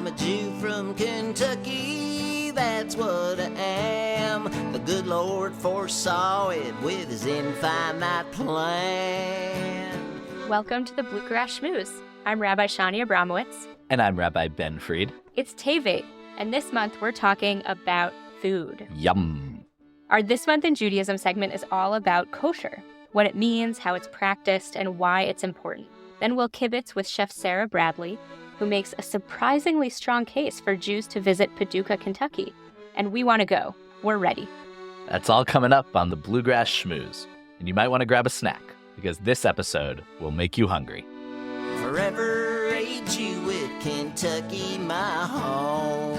I'm a Jew from Kentucky, that's what I am. The good Lord foresaw it with his infinite plan. Welcome to the Bluegrass Schmooze. I'm Rabbi Shani Abramowitz. And I'm Rabbi Ben Fried. It's Tevet, and this month we're talking about food. Yum. Our This Month in Judaism segment is all about kosher, what it means, how it's practiced, and why it's important. Then we'll kibitz with Chef Sara Bradley, who makes a surprisingly strong case for Jews to visit Paducah, Kentucky. And we want to go. We're ready. That's all coming up on the Bluegrass Schmooze. And you might want to grab a snack, because this episode will make you hungry. Forever a Jew with Kentucky, my home.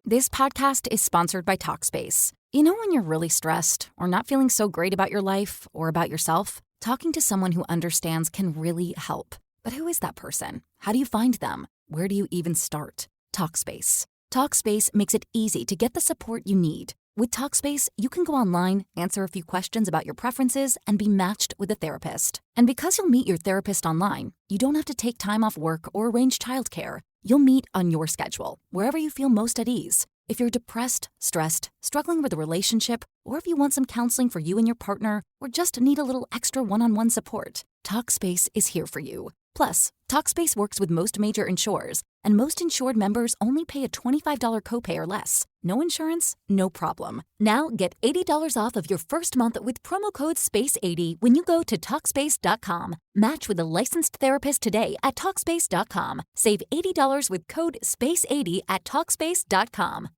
This podcast is sponsored by Talkspace. You know when you're really stressed or not feeling so great about your life or about yourself? Talking to someone who understands can really help. But who is that person? How do you find them? Where do you even start? Talkspace. Talkspace makes it easy to get the support you need. With Talkspace, you can go online, answer a few questions about your preferences, and be matched with a therapist. And because you'll meet your therapist online, you don't have to take time off work or arrange childcare. You'll meet on your schedule, wherever you feel most at ease. If you're depressed, stressed, struggling with a relationship, or if you want some counseling for you and your partner, or just need a little extra one-on-one support, Talkspace is here for you. Plus, Talkspace works with most major insurers, and most insured members only pay a $25 copay or less. No insurance, no problem. Now get $80 off of your first month with promo code SPACE80 when you go to Talkspace.com. Match with a licensed therapist today at Talkspace.com. Save $80 with code SPACE80 at Talkspace.com.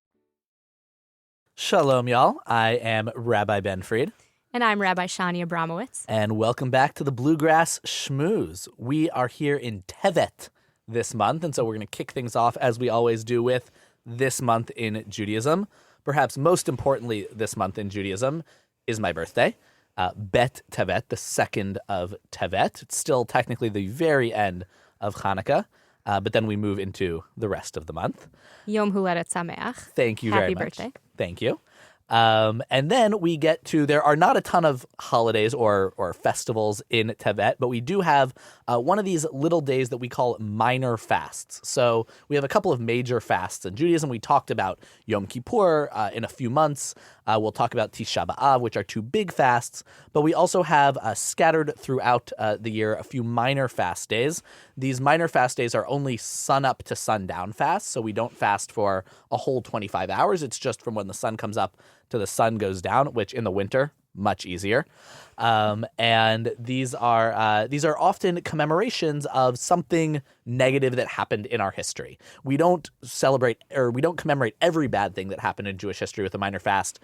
Shalom, y'all. I am Rabbi Ben Fried. And I'm Rabbi Shani Abramowitz. And welcome back to the Bluegrass Schmooze. We are here in Tevet this month, and so we're going to kick things off, as we always do, with This Month in Judaism. Perhaps most importantly this month in Judaism is my birthday, Bet Tevet, the 2nd of Tevet. It's still technically the very end of Hanukkah, but then we move into the rest of the month. Yom Huledet Sameach. Thank you very much. Happy birthday. Thank you. And then we get to, there are not a ton of holidays or festivals in Tevet, but we do have one of these little days that we call minor fasts. So we have a couple of major fasts in Judaism. We talked about Yom Kippur in a few months. We'll talk about Tisha B'Av, which are two big fasts, but we also have scattered throughout the year a few minor fast days. These minor fast days are only sun up to sundown fasts, so we don't fast for a whole 25 hours. It's just from when the sun comes up to the sun goes down, which in the winter, much easier. And these are often commemorations of something negative that happened in our history. We don't celebrate, or we don't commemorate every bad thing that happened in Jewish history with a minor fast.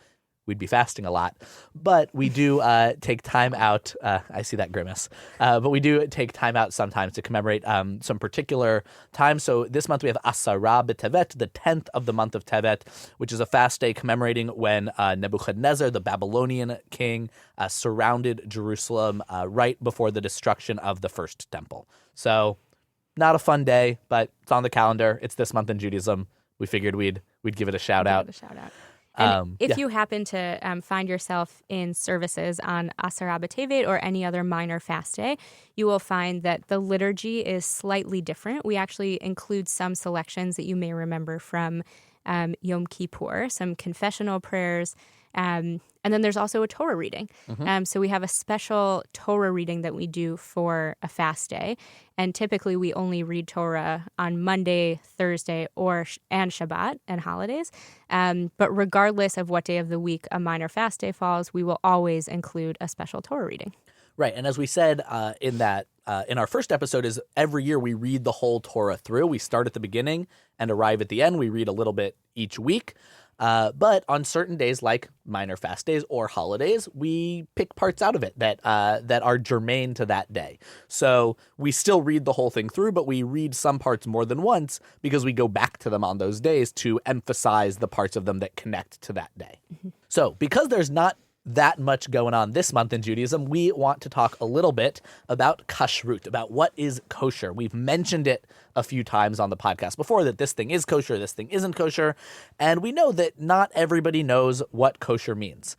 We'd be fasting a lot, but we do take time out. I see that grimace, but we do take time out sometimes to commemorate some particular times. So this month we have Asara B'Tevet, the 10th of the month of Tevet, which is a fast day commemorating when Nebuchadnezzar, the Babylonian king, surrounded Jerusalem right before the destruction of the first temple. So not a fun day, but it's on the calendar. It's this month in Judaism. We figured we'd give it a shout out. And if you happen to find yourself in services on Asara B'Tevet or any other minor fast day, you will find that the liturgy is slightly different. We actually include some selections that you may remember from Yom Kippur, some confessional prayers, and then there's also a Torah reading. So we have a special Torah reading that we do for a fast day. And typically we only read Torah on Monday, Thursday, and Shabbat and holidays. But regardless of what day of the week a minor fast day falls, we will always include a special Torah reading. Right. And as we said in our first episode, is every year we read the whole Torah through. We start at the beginning and arrive at the end. We read a little bit each week. But on certain days like minor fast days or holidays, we pick parts out of it that are germane to that day. So we still read the whole thing through, but we read some parts more than once because we go back to them on those days to emphasize the parts of them that connect to that day. So because there's not that much going on this month in Judaism, we want to talk a little bit about kashrut, about what is kosher. We've mentioned it a few times on the podcast before, that this thing is kosher, this thing isn't kosher, and we know that not everybody knows what kosher means.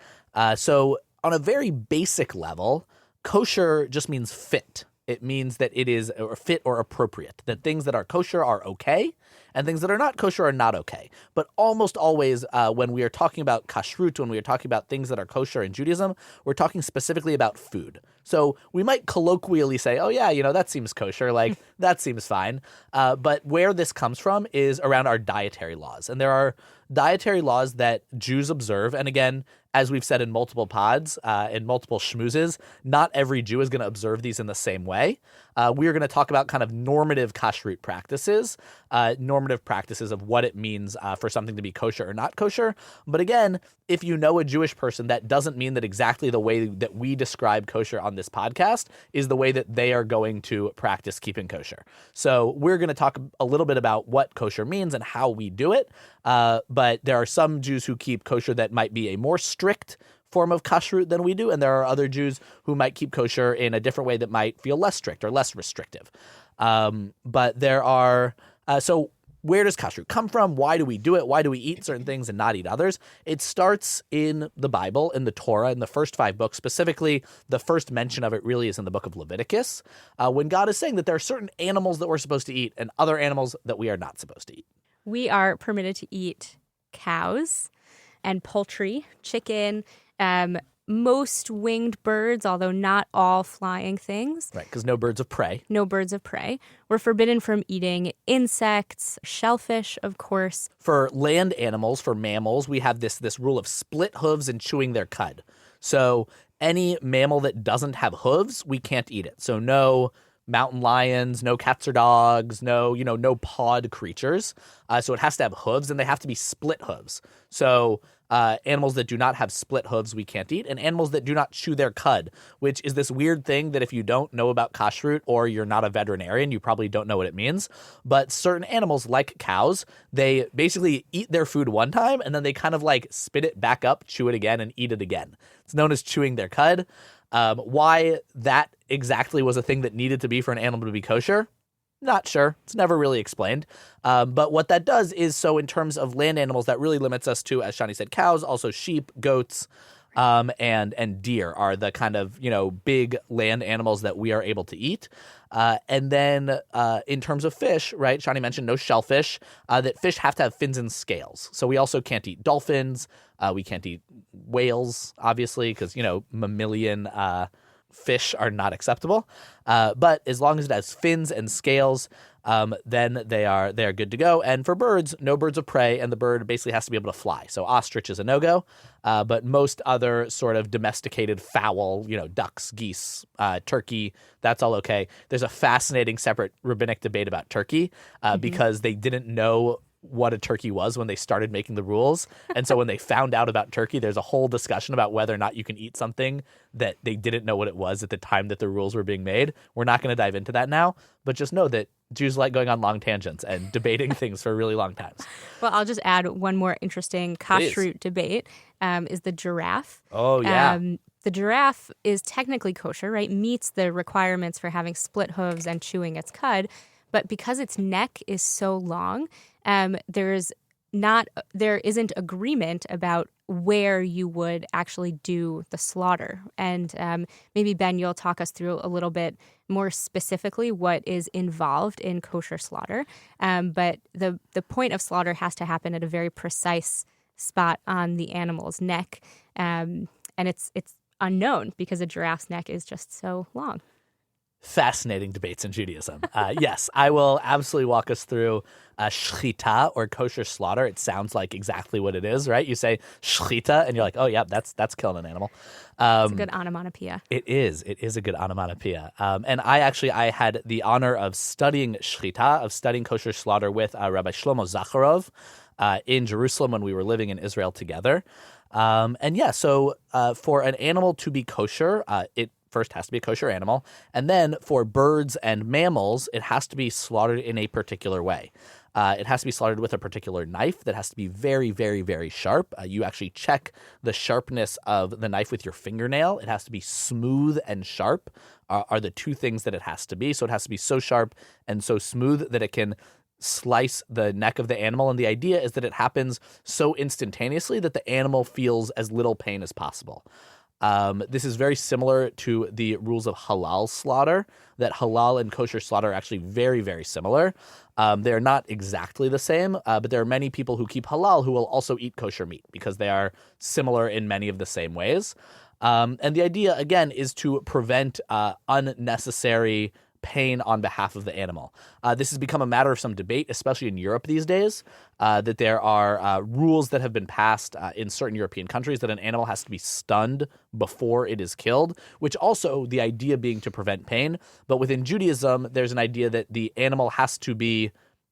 So on a very basic level, kosher just means fit. it means that it is fit or appropriate, that things that are kosher are okay and things that are not kosher are not okay. But almost always when we are talking about kashrut, when we are talking about things that are kosher in Judaism, we're talking specifically about food. So we might colloquially say, oh yeah, that seems kosher, like that seems fine. But where this comes from is around our dietary laws. And there are dietary laws that Jews observe. And again, as we've said in multiple pods, in multiple schmoozes, not every Jew is going to observe these in the same way. We are going to talk about kind of normative kashrut practices, normative practices of what it means for something to be kosher or not kosher. But again, if you know a Jewish person, that doesn't mean that exactly the way that we describe kosher on this podcast is the way that they are going to practice keeping kosher. So we're going to talk a little bit about what kosher means and how we do it. But there are some Jews who keep kosher that might be a more strict form of kashrut than we do, and there are other Jews who might keep kosher in a different way that might feel less strict or less restrictive. But there are so where does kashrut come from? Why do we do it? Why do we eat certain things and not eat others? It starts in the Bible, in the Torah, in the first 5 books. Specifically, the first mention of it really is in the book of Leviticus, when God is saying that there are certain animals that we're supposed to eat and other animals that we are not supposed to eat. We are permitted to eat cows and poultry, chicken, most winged birds, although not all flying things. Right, because no birds of prey. No birds of prey. We're forbidden from eating insects, shellfish, of course. For land animals, for mammals, we have this rule of split hooves and chewing their cud. So any mammal that doesn't have hooves, we can't eat it. So no mountain lions, no cats or dogs, no pawed creatures. So it has to have hooves, and they have to be split hooves. So animals that do not have split hooves we can't eat, and animals that do not chew their cud, which is this weird thing that if you don't know about kashrut or you're not a veterinarian, you probably don't know what it means. But certain animals, like cows, they basically eat their food one time, and then they kind of like spit it back up, chew it again, and eat it again. It's known as chewing their cud. Why that exactly was a thing that needed to be for an animal to be kosher, not sure. It's never really explained. But what that does is, so in terms of land animals, that really limits us to, as Shani said, cows, also sheep, goats, and deer are the kind of, big land animals that we are able to eat. And then in terms of fish, right, Shani mentioned no shellfish, that fish have to have fins and scales. So we also can't eat dolphins. We can't eat whales, obviously, because, mammalian fish are not acceptable. But as long as it has fins and scales, then they are good to go. And for birds, no birds of prey, and the bird basically has to be able to fly. So ostrich is a no-go, but most other sort of domesticated fowl, ducks, geese, turkey, that's all okay. There's a fascinating separate rabbinic debate about turkey because they didn't know what a turkey was when they started making the rules. And so when they found out about turkey, there's a whole discussion about whether or not you can eat something that they didn't know what it was at the time that the rules were being made. We're not going to dive into that now, but just know that Jews like going on long tangents and debating things for really long times. Well, I'll just add one more interesting kashrut debate is the giraffe. Oh, yeah. The giraffe is technically kosher, right? Meets the requirements for having split hooves and chewing its cud. But because its neck is so long, there isn't agreement about where you would actually do the slaughter. And maybe, Ben, you'll talk us through a little bit more specifically what is involved in kosher slaughter. But the point of slaughter has to happen at a very precise spot on the animal's neck. And it's unknown because a giraffe's neck is just so long. Fascinating debates in Judaism. Yes, I will absolutely walk us through shchita, or kosher slaughter. It sounds like exactly what it is, right? You say shchita, and you're like, oh, yeah, that's killing an animal. It's a good onomatopoeia. It is. It is a good onomatopoeia. And I had the honor of studying shchita, of studying kosher slaughter with Rabbi Shlomo Zacharov in Jerusalem when we were living in Israel together. So for an animal to be kosher, it first has to be a kosher animal. And then for birds and mammals, it has to be slaughtered in a particular way. It has to be slaughtered with a particular knife that has to be very, very, very sharp. You actually check the sharpness of the knife with your fingernail. It has to be smooth and sharp are the two things that it has to be. So it has to be so sharp and so smooth that it can slice the neck of the animal. And the idea is that it happens so instantaneously that the animal feels as little pain as possible. This is very similar to the rules of halal slaughter, that halal and kosher slaughter are actually very, very similar. They're not exactly the same, but there are many people who keep halal who will also eat kosher meat because they are similar in many of the same ways. And the idea, again, is to prevent unnecessary pain on behalf of the animal. This has become a matter of some debate, especially in Europe these days, that there are rules that have been passed in certain European countries that an animal has to be stunned before it is killed, which also the idea being to prevent pain. But within Judaism, there's an idea that the animal has to be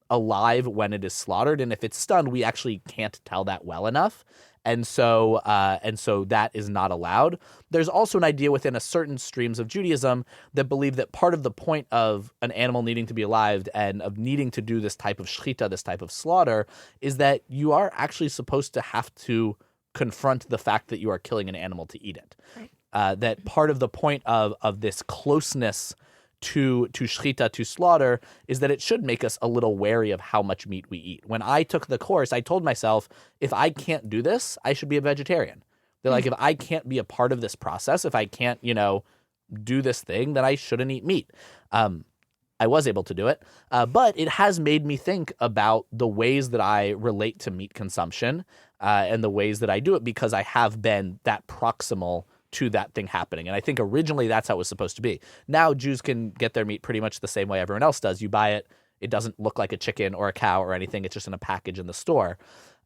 alive when it is slaughtered. And if it's stunned, we actually can't tell that well enough. And so that is not allowed. There's also an idea within a certain streams of Judaism that believe that part of the point of an animal needing to be alive and of needing to do this type of shechita, this type of slaughter, is that you are actually supposed to have to confront the fact that you are killing an animal to eat it. Right. That part of the point of this closeness to shechita, to slaughter, is that it should make us a little wary of how much meat we eat. When I took the course, I told myself, if I can't do this, I should be a vegetarian. They're like, if I can't be a part of this process, if I can't, do this thing, then I shouldn't eat meat. I was able to do it, but it has made me think about the ways that I relate to meat consumption and the ways that I do it, because I have been that proximal to that thing happening. And I think originally that's how it was supposed to be. Now Jews can get their meat pretty much the same way everyone else does. You buy it, it doesn't look like a chicken or a cow or anything. It's just in a package in the store.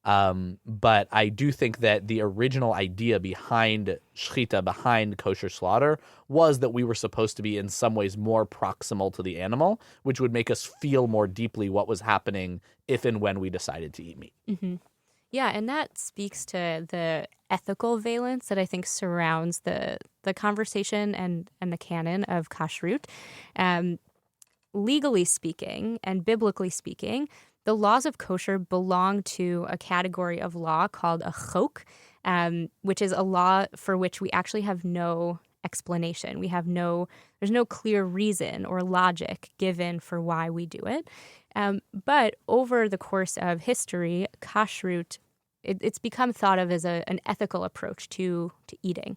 But I do think that the original idea behind shechita, behind kosher slaughter, was that we were supposed to be in some ways more proximal to the animal, which would make us feel more deeply what was happening if and when we decided to eat meat. Mm-hmm. Yeah, and that speaks to the ethical valence that I think surrounds the conversation and the canon of kashrut. Legally speaking and biblically speaking, the laws of kosher belong to a category of law called a chok, which is a law for which we actually have no explanation. There's no clear reason or logic given for why we do it. But over the course of history, kashrut, it's become thought of as an ethical approach to eating.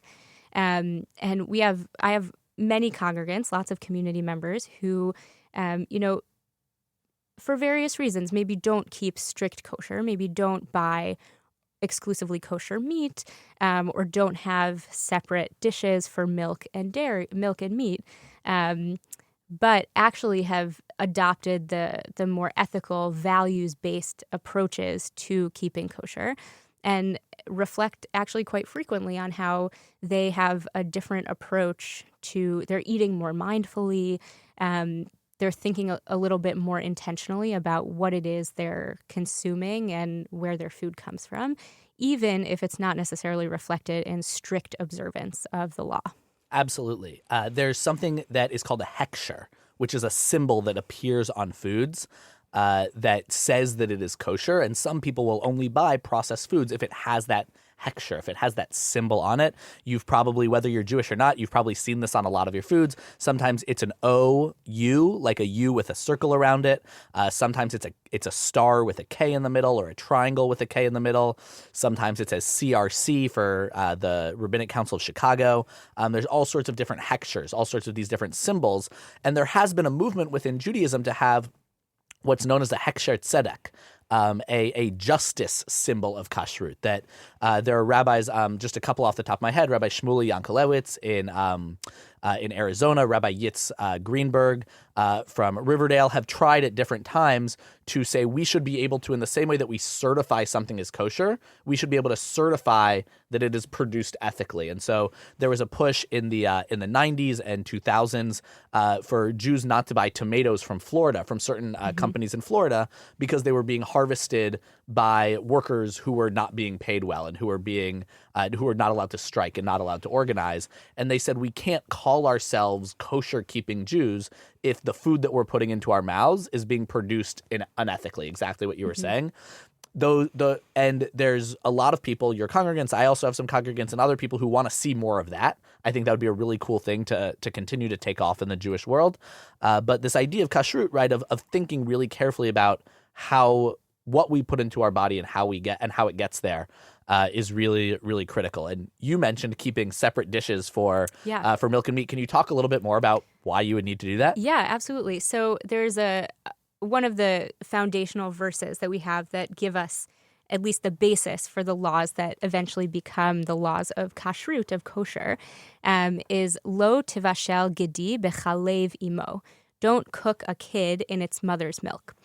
And I have many congregants, lots of community members who, for various reasons, maybe don't keep strict kosher, maybe don't buy exclusively kosher meat, or don't have separate dishes for milk and meat, but actually have adopted the more ethical, values-based approaches to keeping kosher, and reflect actually quite frequently on how they have a different approach to, they're eating more mindfully, they're thinking a little bit more intentionally about what it is they're consuming and where their food comes from, even if it's not necessarily reflected in strict observance of the law. Absolutely. There's something that is called a hechsher, which is a symbol that appears on foods that says that it is kosher. And some people will only buy processed foods if it has that hechsher, if it has that symbol on it. You've probably, whether you're Jewish or not, you've probably seen this on a lot of your foods. Sometimes it's an O-U, like a U with a circle around it. Sometimes it's a star with a K in the middle, or a triangle with a K in the middle. Sometimes it says CRC for the Rabbinic Council of Chicago. There's all sorts of different hechshers, all sorts of these different symbols. And there has been a movement within Judaism to have what's known as a hechsher tzedek, a justice symbol of kashrut. That there are rabbis, just a couple off the top of my head, Rabbi Shmuley Yankelewitz in Arizona, Rabbi Yitz Greenberg from Riverdale, have tried at different times to say we should be able to, in the same way that we certify something as kosher, we should be able to certify that it is produced ethically. And so there was a push in the 90s and 2000s for Jews not to buy tomatoes from Florida, from certain companies in Florida, because they were being harvested by workers who were not being paid well and who were not allowed to strike and not allowed to organize. And they said we can't call ourselves kosher-keeping Jews if the food that we're putting into our mouths is being produced unethically, exactly what you were saying. And there's a lot of people, your congregants, I also have some congregants and other people who want to see more of that. I think that would be a really cool thing to continue to take off in the Jewish world. But this idea of kashrut, right, of thinking really carefully about how what we put into our body and how it gets there is really, really critical. And you mentioned keeping separate dishes for milk and meat. Can you talk a little bit more about why you would need to do that? Yeah, absolutely. So there's one of the foundational verses that we have that give us at least the basis for the laws that eventually become the laws of kashrut, of kosher, is lo tivashel gedi bechalev imo. Don't cook a kid in its mother's milk.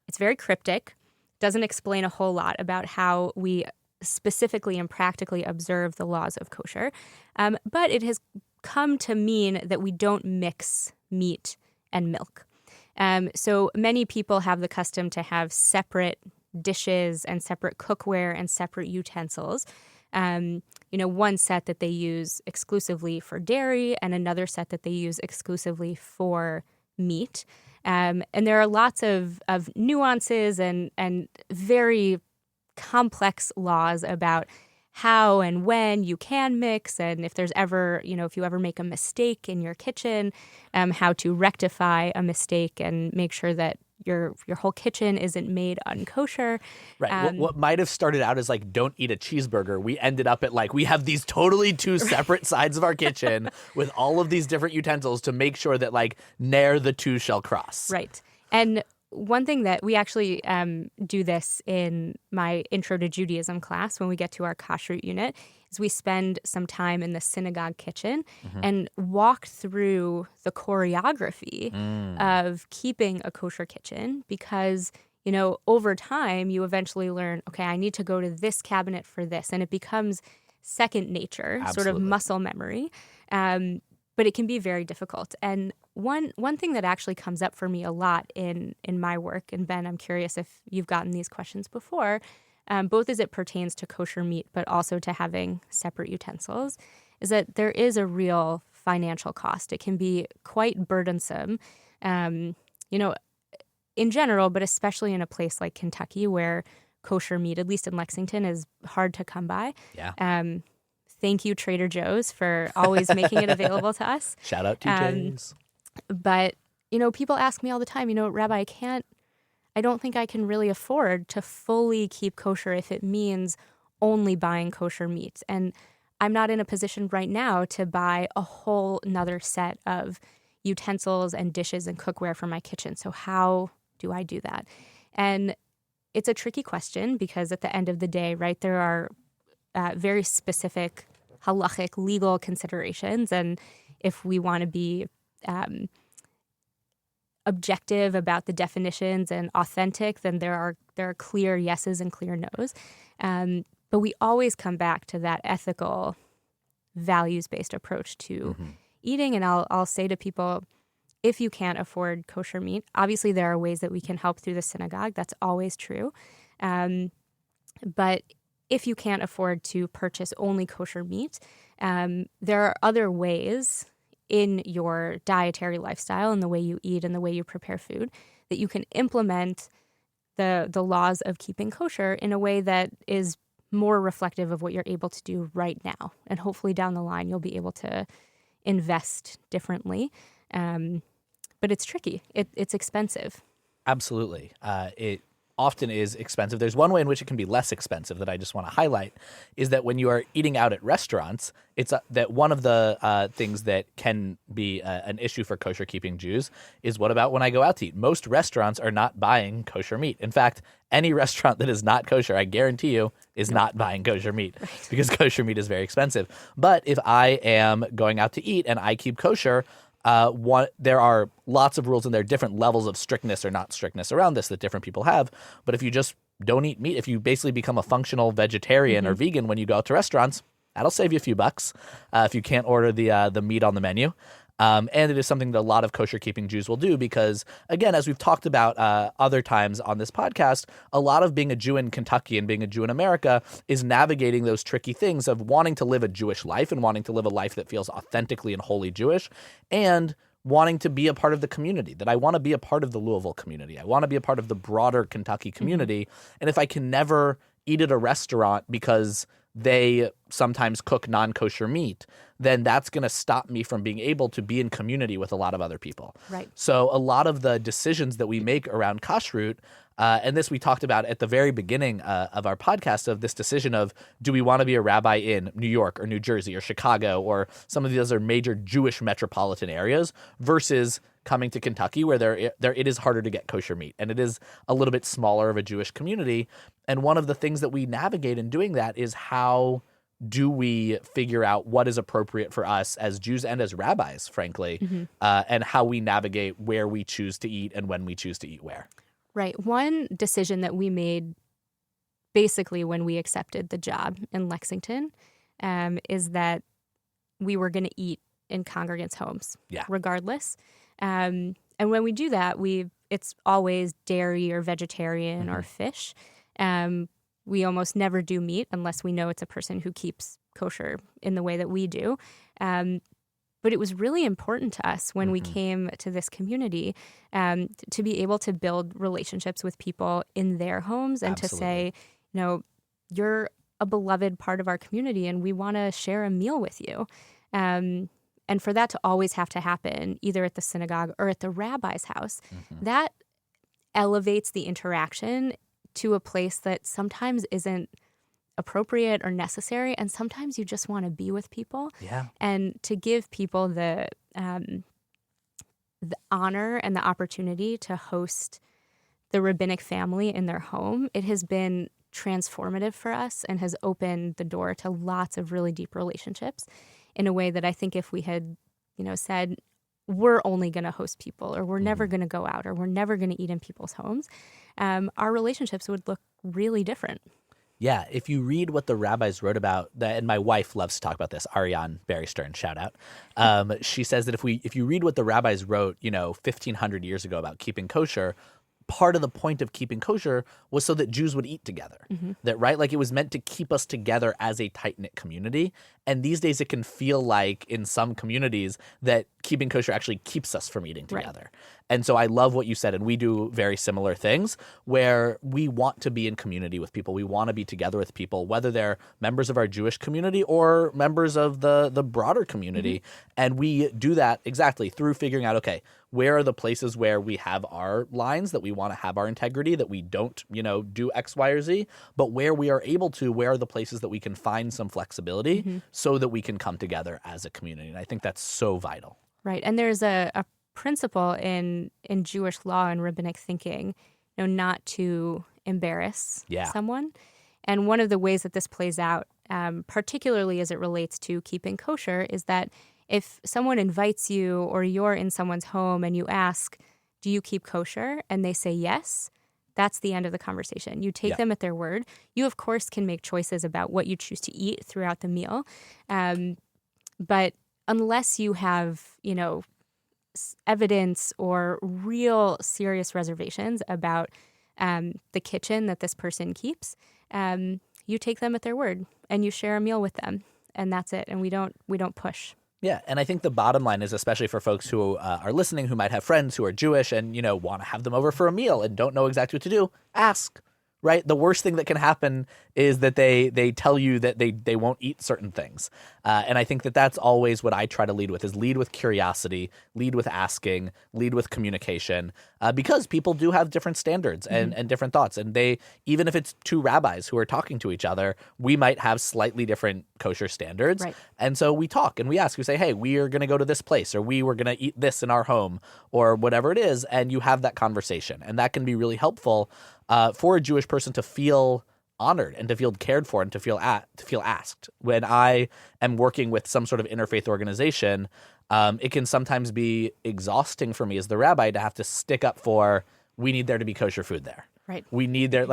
It's very cryptic, doesn't explain a whole lot about how we specifically and practically observe the laws of kosher, but it has come to mean that we don't mix meat and milk. So many people have the custom to have separate dishes and separate cookware and separate utensils. One set that they use exclusively for dairy and another set that they use exclusively for meat. And there are lots of nuances and very complex laws about how and when you can mix, and if there's ever, if you ever make a mistake in your kitchen, how to rectify a mistake and make sure that your whole kitchen isn't made unkosher. Right. What might have started out as like, don't eat a cheeseburger, we ended up at like, we have these totally two separate sides of our kitchen with all of these different utensils to make sure that like ne'er the two shall cross. Right. And one thing that we actually do this in my Intro to Judaism class when we get to our kashrut unit is we spend some time in the synagogue kitchen and walk through the choreography of keeping a kosher kitchen because, over time you eventually learn, okay, I need to go to this cabinet for this. And it becomes second nature, sort of muscle memory. But it can be very difficult. And one thing that actually comes up for me a lot in my work, and Ben, I'm curious if you've gotten these questions before, both as it pertains to kosher meat, but also to having separate utensils, is that there is a real financial cost. It can be quite burdensome, in general, but especially in a place like Kentucky where kosher meat, at least in Lexington, is hard to come by. Yeah. Thank you, Trader Joe's, for always making it available to us. Shout out TJ's. But, people ask me all the time, Rabbi, I don't think I can really afford to fully keep kosher if it means only buying kosher meat. And I'm not in a position right now to buy a whole nother set of utensils and dishes and cookware for my kitchen. So how do I do that? And it's a tricky question because at the end of the day, right, there are very specific halachic legal considerations. And if we want to be objective about the definitions and authentic, then there are clear yeses and clear nos. But we always come back to that ethical, values-based approach to eating. And I'll say to people, if you can't afford kosher meat, obviously there are ways that we can help through the synagogue. That's always true. But if you can't afford to purchase only kosher meat, there are other ways in your dietary lifestyle and the way you eat and the way you prepare food that you can implement the laws of keeping kosher in a way that is more reflective of what you're able to do right now. And hopefully down the line, you'll be able to invest differently. But it's tricky. It's expensive. Absolutely. It often is expensive. There's one way in which it can be less expensive that I just want to highlight is that when you are eating out at restaurants, it's that one of the things that can be an issue for kosher keeping Jews is what about when I go out to eat? Most restaurants are not buying kosher meat. In fact, any restaurant that is not kosher, I guarantee you, is not buying kosher meat because kosher meat is very expensive. But if I am going out to eat and I keep kosher, there are lots of rules and there are different levels of strictness or not strictness around this that different people have. But if you just don't eat meat, if you basically become a functional vegetarian or vegan when you go out to restaurants, that'll save you a few bucks if you can't order the meat on the menu. And it is something that a lot of kosher keeping Jews will do because, again, as we've talked about other times on this podcast, a lot of being a Jew in Kentucky and being a Jew in America is navigating those tricky things of wanting to live a Jewish life and wanting to live a life that feels authentically and wholly Jewish and wanting to be a part of the community, that I want to be a part of the Louisville community. I want to be a part of the broader Kentucky community. And if I can never eat at a restaurant because they sometimes cook non-kosher meat, then that's going to stop me from being able to be in community with a lot of other people. Right. So a lot of the decisions that we make around kashrut, and this we talked about at the very beginning of our podcast, of this decision of, do we want to be a rabbi in New York or New Jersey or Chicago or some of the other major Jewish metropolitan areas versus coming to Kentucky, where it is harder to get kosher meat and it is a little bit smaller of a Jewish community. And one of the things that we navigate in doing that is, how do we figure out what is appropriate for us as Jews and as rabbis, frankly, and how we navigate where we choose to eat and when we choose to eat where. Right. One decision that we made basically when we accepted the job in Lexington is that we were going to eat in congregants' homes, regardless. And when we do that, it's always dairy or vegetarian or fish. We almost never do meat unless we know it's a person who keeps kosher in the way that we do. But it was really important to us when we came to this community to be able to build relationships with people in their homes and to say, you're a beloved part of our community and we want to share a meal with you. And for that to always have to happen either at the synagogue or at the rabbi's house, that elevates the interaction to a place that sometimes isn't appropriate or necessary, and sometimes you just want to be with people. Yeah. And to give people the honor and the opportunity to host the rabbinic family in their home, it has been transformative for us and has opened the door to lots of really deep relationships in a way that I think if we had, said, we're only going to host people, or we're never going to go out, or we're never going to eat in people's homes, our relationships would look really different. Yeah, if you read what the rabbis wrote about, and my wife loves to talk about this, Ariane Barry Stern, shout out. She says that if you read what the rabbis wrote, 1,500 years ago about keeping kosher, part of the point of keeping kosher was so that Jews would eat together. That, right? Like, it was meant to keep us together as a tight-knit community. And these days it can feel like in some communities that keeping kosher actually keeps us from eating together. Right. And so I love what you said, and we do very similar things where we want to be in community with people. We want to be together with people, whether they're members of our Jewish community or members of the broader community. And we do that exactly through figuring out, okay, where are the places where we have our lines, that we want to have our integrity, that we don't, do X, Y, or Z, but where we are able to, where are the places that we can find some flexibility so that we can come together as a community. And I think that's so vital. Right. And there's a principle in Jewish law and rabbinic thinking, not to embarrass someone. And one of the ways that this plays out, particularly as it relates to keeping kosher, is that if someone invites you or you're in someone's home and you ask, do you keep kosher? And they say yes, that's the end of the conversation. You take them at their word. You, of course, can make choices about what you choose to eat throughout the meal. But unless you have, evidence or real serious reservations about the kitchen that this person keeps, you take them at their word and you share a meal with them, and that's it. And we don't push. Yeah, and I think the bottom line is, especially for folks who are listening who might have friends who are Jewish and, want to have them over for a meal and don't know exactly what to do, ask. Right? The worst thing that can happen is that they tell you that they won't eat certain things. And I think that that's always what I try to lead with, is lead with curiosity, lead with asking, lead with communication, because people do have different standards and different thoughts. And even if it's two rabbis who are talking to each other, we might have slightly different kosher standards. Right. And so we talk and we ask, we say, hey, we are going to go to this place, or we were going to eat this in our home, or whatever it is. And you have that conversation. And that can be really helpful for a Jewish person to feel honored and to feel cared for and to feel asked. When I am working with some sort of interfaith organization, it can sometimes be exhausting for me as the rabbi to have to stick up for, we need there to be kosher food there. Right. We need there,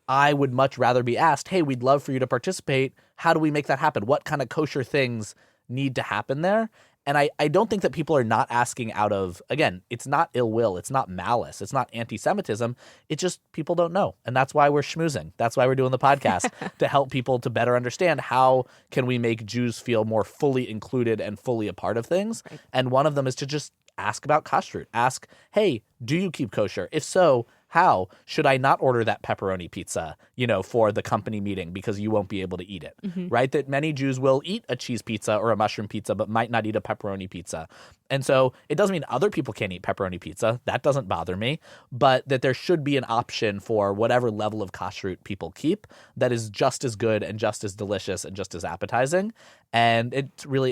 I would much rather be asked, hey, we'd love for you to participate. How do we make that happen? What kind of kosher things need to happen there? And I don't think that people are not asking out of, again, it's not ill will, it's not malice, it's not anti-Semitism, it's just people don't know. And that's why we're schmoozing. That's why we're doing the podcast, to help people to better understand how can we make Jews feel more fully included and fully a part of things. And one of them is to just ask about kashrut. Ask, hey, do you keep kosher? If so, how should I not order that pepperoni pizza, for the company meeting because you won't be able to eat it, right? That many Jews will eat a cheese pizza or a mushroom pizza, but might not eat a pepperoni pizza. And so it doesn't mean other people can't eat pepperoni pizza. That doesn't bother me, but that there should be an option for whatever level of kashrut people keep that is just as good and just as delicious and just as appetizing. And it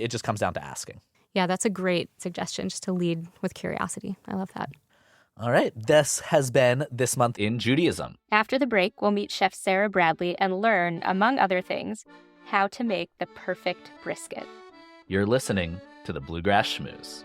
just comes down to asking. Yeah, that's a great suggestion, just to lead with curiosity. I love that. All right. This has been This Month in Judaism. After the break, we'll meet Chef Sara Bradley and learn, among other things, how to make the perfect brisket. You're listening to the Bluegrass Schmooze.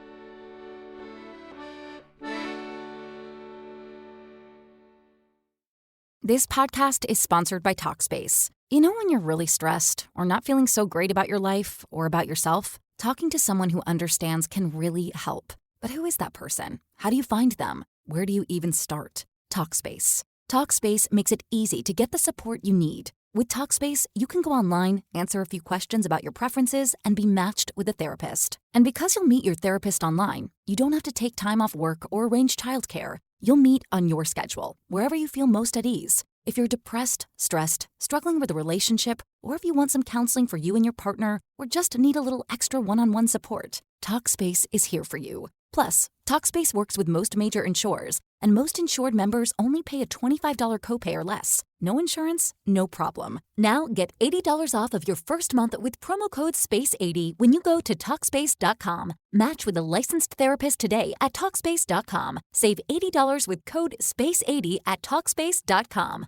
This podcast is sponsored by Talkspace. You know when you're really stressed or not feeling so great about your life or about yourself? Talking to someone who understands can really help. But who is that person? How do you find them? Where do you even start? Talkspace. Talkspace makes it easy to get the support you need. With Talkspace, you can go online, answer a few questions about your preferences, and be matched with a therapist. And because you'll meet your therapist online, you don't have to take time off work or arrange childcare. You'll meet on your schedule, wherever you feel most at ease. If you're depressed, stressed, struggling with a relationship, or if you want some counseling for you and your partner, or just need a little extra one-on-one support, Talkspace is here for you. Plus, Talkspace works with most major insurers, and most insured members only pay a $25 copay or less. No insurance, no problem. Now get $80 off of your first month with promo code SPACE80 when you go to Talkspace.com. Match with a licensed therapist today at Talkspace.com. Save $80 with code SPACE80 at Talkspace.com.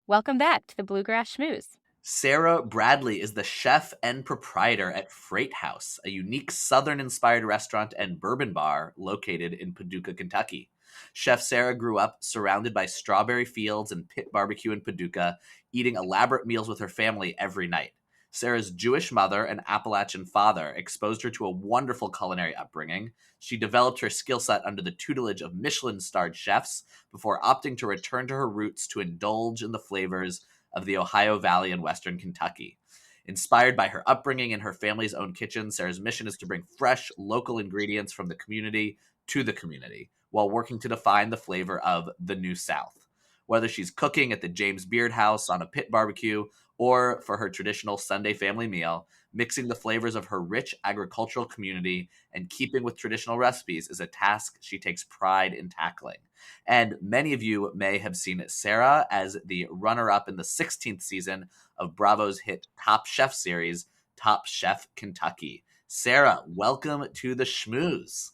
Welcome back to the Bluegrass Schmooze. Sara Bradley is the chef and proprietor at Freight House, a unique Southern-inspired restaurant and bourbon bar located in Paducah, Kentucky. Chef Sara grew up surrounded by strawberry fields and pit barbecue in Paducah, eating elaborate meals with her family every night. Sara's Jewish mother and Appalachian father exposed her to a wonderful culinary upbringing. She developed her skill set under the tutelage of Michelin-starred chefs before opting to return to her roots to indulge in the flavors of the Ohio Valley and Western Kentucky. Inspired by her upbringing in her family's own kitchen, Sara's mission is to bring fresh, local ingredients from the community to the community, while working to define the flavor of the New South. Whether she's cooking at the James Beard House on a pit barbecue, or for her traditional Sunday family meal, mixing the flavors of her rich agricultural community and keeping with traditional recipes is a task she takes pride in tackling. And many of you may have seen Sara as the runner-up in the 16th season of Bravo's hit Top Chef series, Top Chef Kentucky. Sara, welcome to the Schmooze.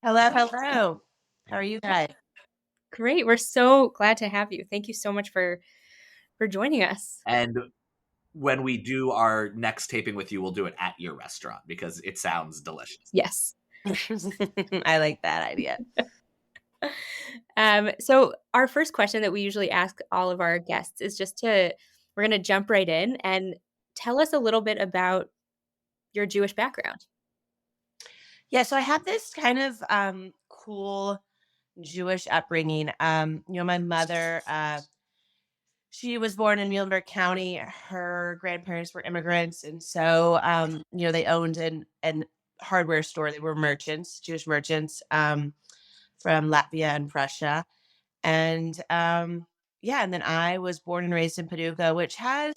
Hello. How are you guys? Great. We're so glad to have you. Thank you so much for joining us. And when we do our next taping with you, we'll do it at your restaurant because it sounds delicious. Yes. I like that idea. So our first question that we usually ask all of our guests is we're going to jump right in and tell us a little bit about your Jewish background. Yeah, so I have this kind of cool Jewish upbringing. My mother, she was born in Muhlenberg County. Her grandparents were immigrants, and so they owned an hardware store. They were merchants, Jewish merchants, from Latvia and Prussia. And and then I was born and raised in Paducah, which has,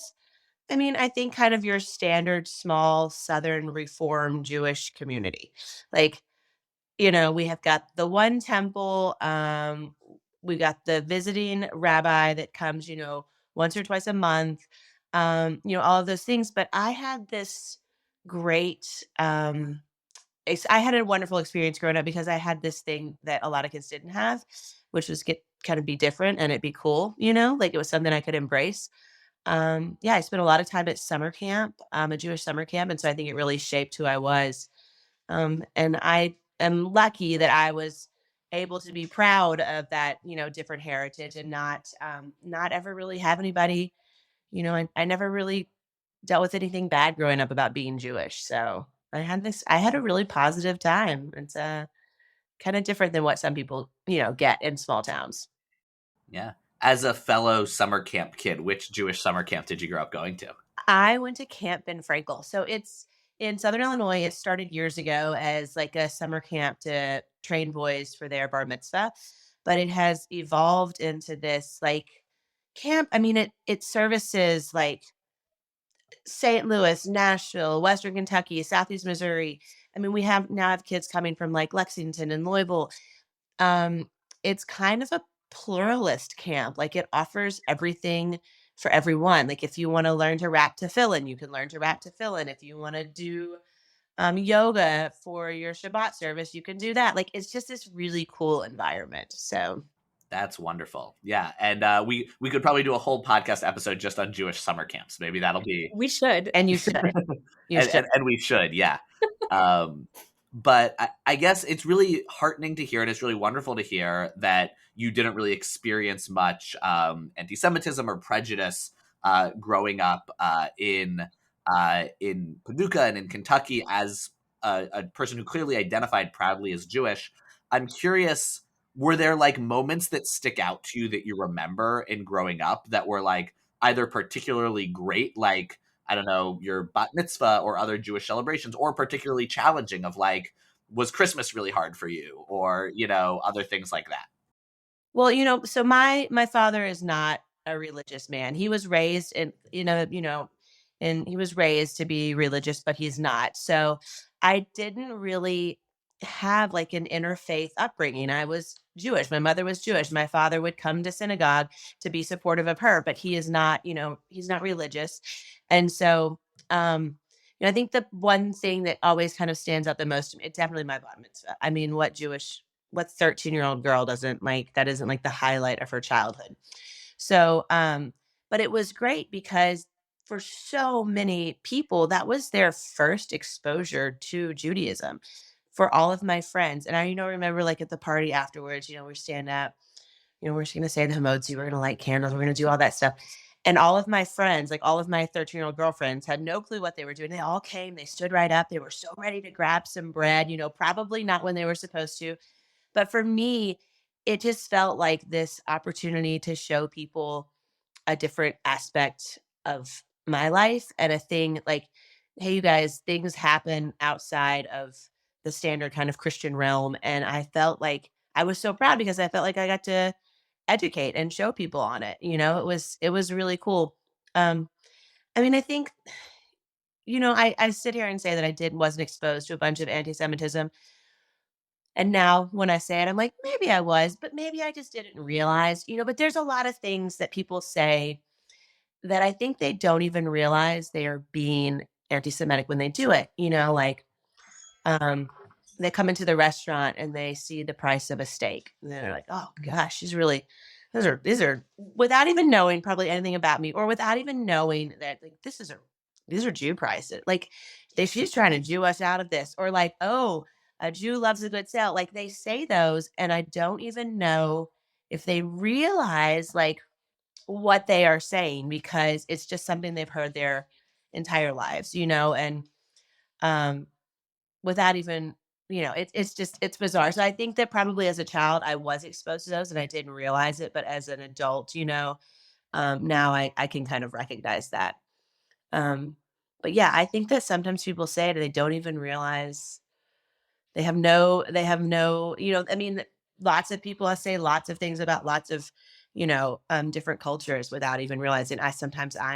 I think kind of your standard small Southern Reform Jewish community. Like, we have got the one temple, we got the visiting rabbi that comes, once or twice a month, all of those things. But I had this great, I had a wonderful experience growing up because I had this thing that a lot of kids didn't have, which was kind of be different and it'd be cool, like it was something I could embrace. I spent a lot of time at summer camp, a Jewish summer camp. And so I think it really shaped who I was. And I am lucky that I was able to be proud of that, different heritage and not ever really have anybody, I never really dealt with anything bad growing up about being Jewish. So I had a really positive time. It's kind of different than what some people, get in small towns. Yeah. As a fellow summer camp kid, which Jewish summer camp did you grow up going to? I went to Camp Ben Frankel. So it's in Southern Illinois. It started years ago as like a summer camp to train boys for their bar mitzvah. but it has evolved into this like camp. I mean, it services like St. Louis, Nashville, Western Kentucky, Southeast Missouri. I mean, we have now have kids coming from like Lexington and Louisville. Um, it's kind of a pluralist camp. Like it offers everything for everyone. Like if you want to learn to rap to fill in, you can learn to rap to fill in. If you want to do yoga for your Shabbat service, you can do that. Like it's just this really cool environment. So That's wonderful. Yeah, and we could probably do a whole podcast episode just on Jewish summer camps. Maybe that'll be We should. and you should. You should. and we should, yeah. But I guess it's really heartening to hear, and it's really wonderful to hear that you didn't really experience much anti-Semitism or prejudice growing up in Paducah and in Kentucky as a person who clearly identified proudly as Jewish. I'm curious, were there like moments that stick out to you that you remember in growing up that were like either particularly great, like I don't know, your bat mitzvah or other Jewish celebrations, or particularly challenging of like, was Christmas really hard for you, or, you know, other things like that? Well, so my father is not a religious man. He was raised in, and he was raised to be religious, but he's not. So I didn't really have like an interfaith upbringing. I was Jewish. My mother was Jewish. My father would come to synagogue to be supportive of her, but he is not, he's not religious. And so, I think the one thing that always kind of stands out the most, it's definitely my bat mitzvah. I mean, what 13-year-old girl doesn't like that isn't like the highlight of her childhood. So, but it was great because for so many people, that was their first exposure to Judaism for all of my friends. And I, remember like at the party afterwards, we're standing up, we're just going to say the Hamotzi, we're going to light candles, we're going to do all that stuff. And all of my friends, like all of my 13-year-old girlfriends had no clue what they were doing. They all came, they stood right up. They were so ready to grab some bread, probably not when they were supposed to. But for me, it just felt like this opportunity to show people a different aspect of my life and a thing like, hey, you guys, things happen outside of the standard kind of Christian realm. And I felt like I was so proud because I felt like I got to educate and show people on it. It was really cool. I mean, I think, I sit here and say that wasn't exposed to a bunch of anti-Semitism. And now when I say it, I'm like, maybe I was, but maybe I just didn't realize, but there's a lot of things that people say that I think they don't even realize they are being anti-Semitic when they do it. Like um, they come into the restaurant and they see the price of a steak. And they're like, oh gosh, these are without even knowing probably anything about me or without even knowing that like these are Jew prices. Like she's trying to Jew us out of this. Or like, oh, a Jew loves a good sale. Like they say those and I don't even know if they realize like what they are saying because it's just something they've heard their entire lives, and um without even, it's bizarre. So I think that probably as a child I was exposed to those and I didn't realize it, but as an adult, now I can kind of recognize that. Um, but yeah, I think that sometimes people say it and they don't even realize they have no, I mean, lots of people say lots of things about lots of, different cultures without even realizing I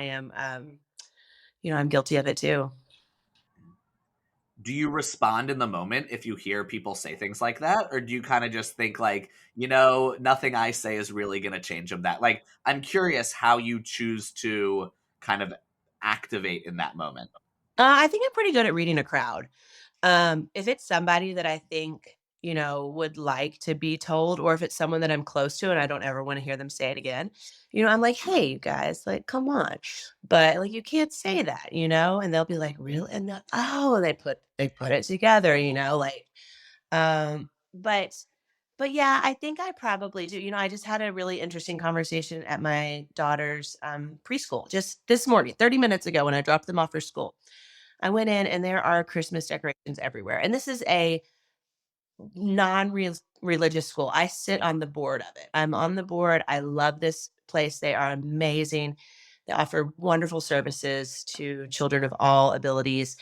am, I'm guilty of it too. Do you respond in the moment if you hear people say things like that? Or do you kind of just think like, nothing I say is really going to change them that? Like, I'm curious how you choose to kind of activate in that moment. I think I'm pretty good at reading a crowd. If it's somebody that I think, would like to be told, or if it's someone that I'm close to and I don't ever want to hear them say it again, I'm like, hey, you guys, like, come on. But like, you can't say that, and they'll be like, really? And oh, they put it together, like, um, but, but yeah, I think I probably do. I just had a really interesting conversation at my daughter's preschool just this morning, 30 minutes ago when I dropped them off for school. I went in and there are Christmas decorations everywhere. And this is a non-religious school. I sit on the board of it. I'm on the board. I love this place. They are amazing. They offer wonderful services to children of all abilities.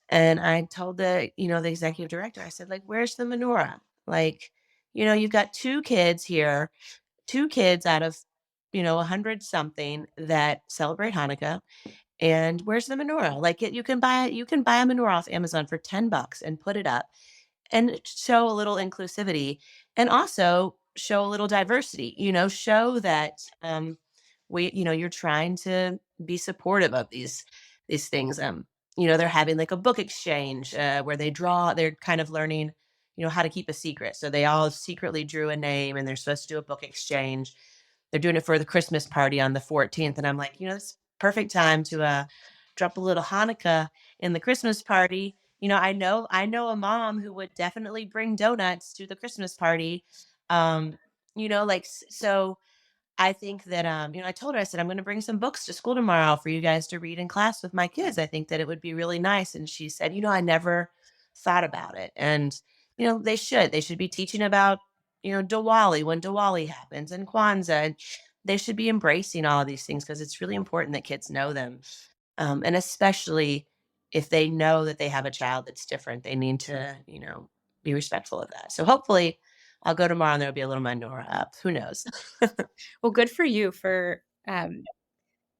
And I told the executive director, I said, like, where's the menorah? Like, you've got two kids here, two kids out of, 100 something that celebrate Hanukkah. And where's the menorah? Like you can buy a menorah off Amazon for $10 and put it up and show a little inclusivity and also show a little diversity, show that you're trying to be supportive of these things. They're having like a book exchange where they're kind of learning, how to keep a secret. So they all secretly drew a name and they're supposed to do a book exchange. They're doing it for the Christmas party on the 14th. And I'm like, it's perfect time to drop a little Hanukkah in the Christmas party. I know a mom who would definitely bring donuts to the Christmas party. So I think that I told her, I said, I'm going to bring some books to school tomorrow for you guys to read in class with my kids. I think that it would be really nice. And she said, I never thought about it. And they should be teaching about, Diwali, when Diwali happens, and Kwanzaa, and they should be embracing all of these things because it's really important that kids know them. And especially if they know that they have a child that's different, they need to, be respectful of that. So hopefully I'll go tomorrow and there'll be a little menorah up. Who knows? Well, good for you for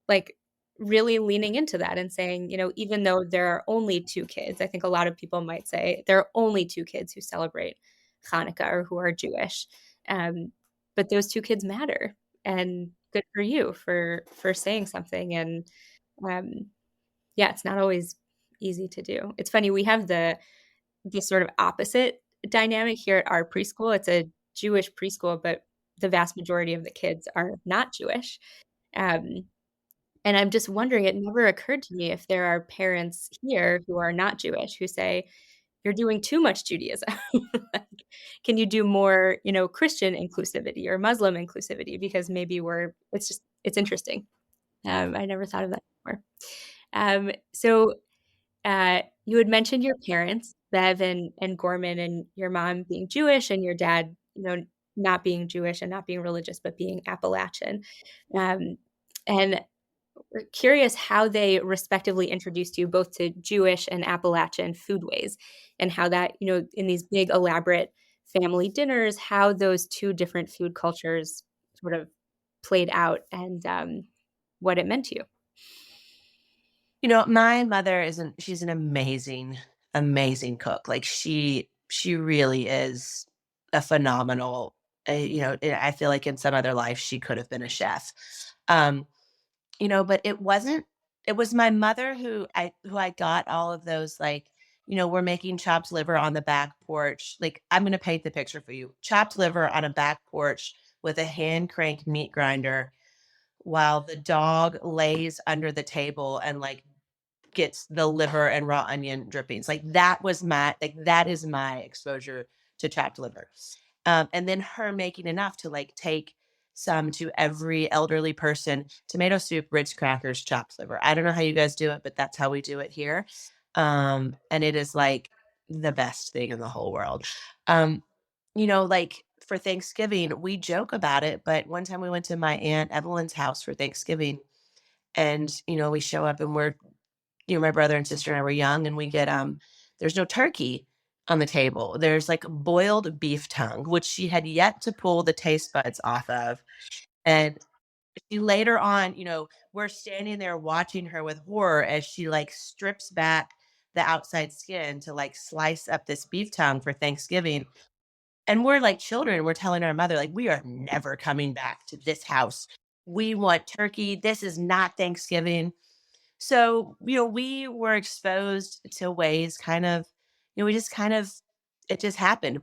like really leaning into that and saying, even though there are only two kids, I think a lot of people might say there are only two kids who celebrate Hanukkah or who are Jewish. But those two kids matter, and good for you for saying something. And yeah, it's not always easy to do. It's funny, we have the sort of opposite dynamic here at our preschool. It's a Jewish preschool, but the vast majority of the kids are not Jewish. Um, and I'm just wondering, it never occurred to me if there are parents here who are not Jewish who say, you're doing too much Judaism. Like, can you do more, Christian inclusivity or Muslim inclusivity? Because maybe it's interesting. I never thought of that before. So you had mentioned your parents, Bev and Gorman, and your mom being Jewish and your dad, not being Jewish and not being religious, but being Appalachian. And we're curious how they respectively introduced you both to Jewish and Appalachian foodways, and how that, in these big elaborate family dinners, how those two different food cultures sort of played out, and what it meant to you. My mother she's an amazing, amazing cook. Like she really is a phenomenal, I feel like in some other life she could have been a chef. But it was my mother who I got all of those, like, we're making chopped liver on the back porch. Like, I'm going to paint the picture for you. Chopped liver on a back porch with a hand crank meat grinder while the dog lays under the table and like gets the liver and raw onion drippings. Like that is my exposure to chopped liver. And then her making enough to like take some to every elderly person: tomato soup, Ritz crackers, chopped liver. I don't know how you guys do it, but that's how we do it here. And it is like the best thing in the whole world. Like for Thanksgiving, we joke about it, but one time we went to my Aunt Evelyn's house for Thanksgiving, and we show up and my brother and sister and I were young, and we get there's no turkey on the table. There's like boiled beef tongue, which she had yet to pull the taste buds off of. And she later on, we're standing there watching her with horror as she like strips back the outside skin to like slice up this beef tongue for Thanksgiving. And we're like children, we're telling our mother, like, we are never coming back to this house. We want turkey. This is not Thanksgiving. So, we were exposed to ways kind of, we just kind of, it happened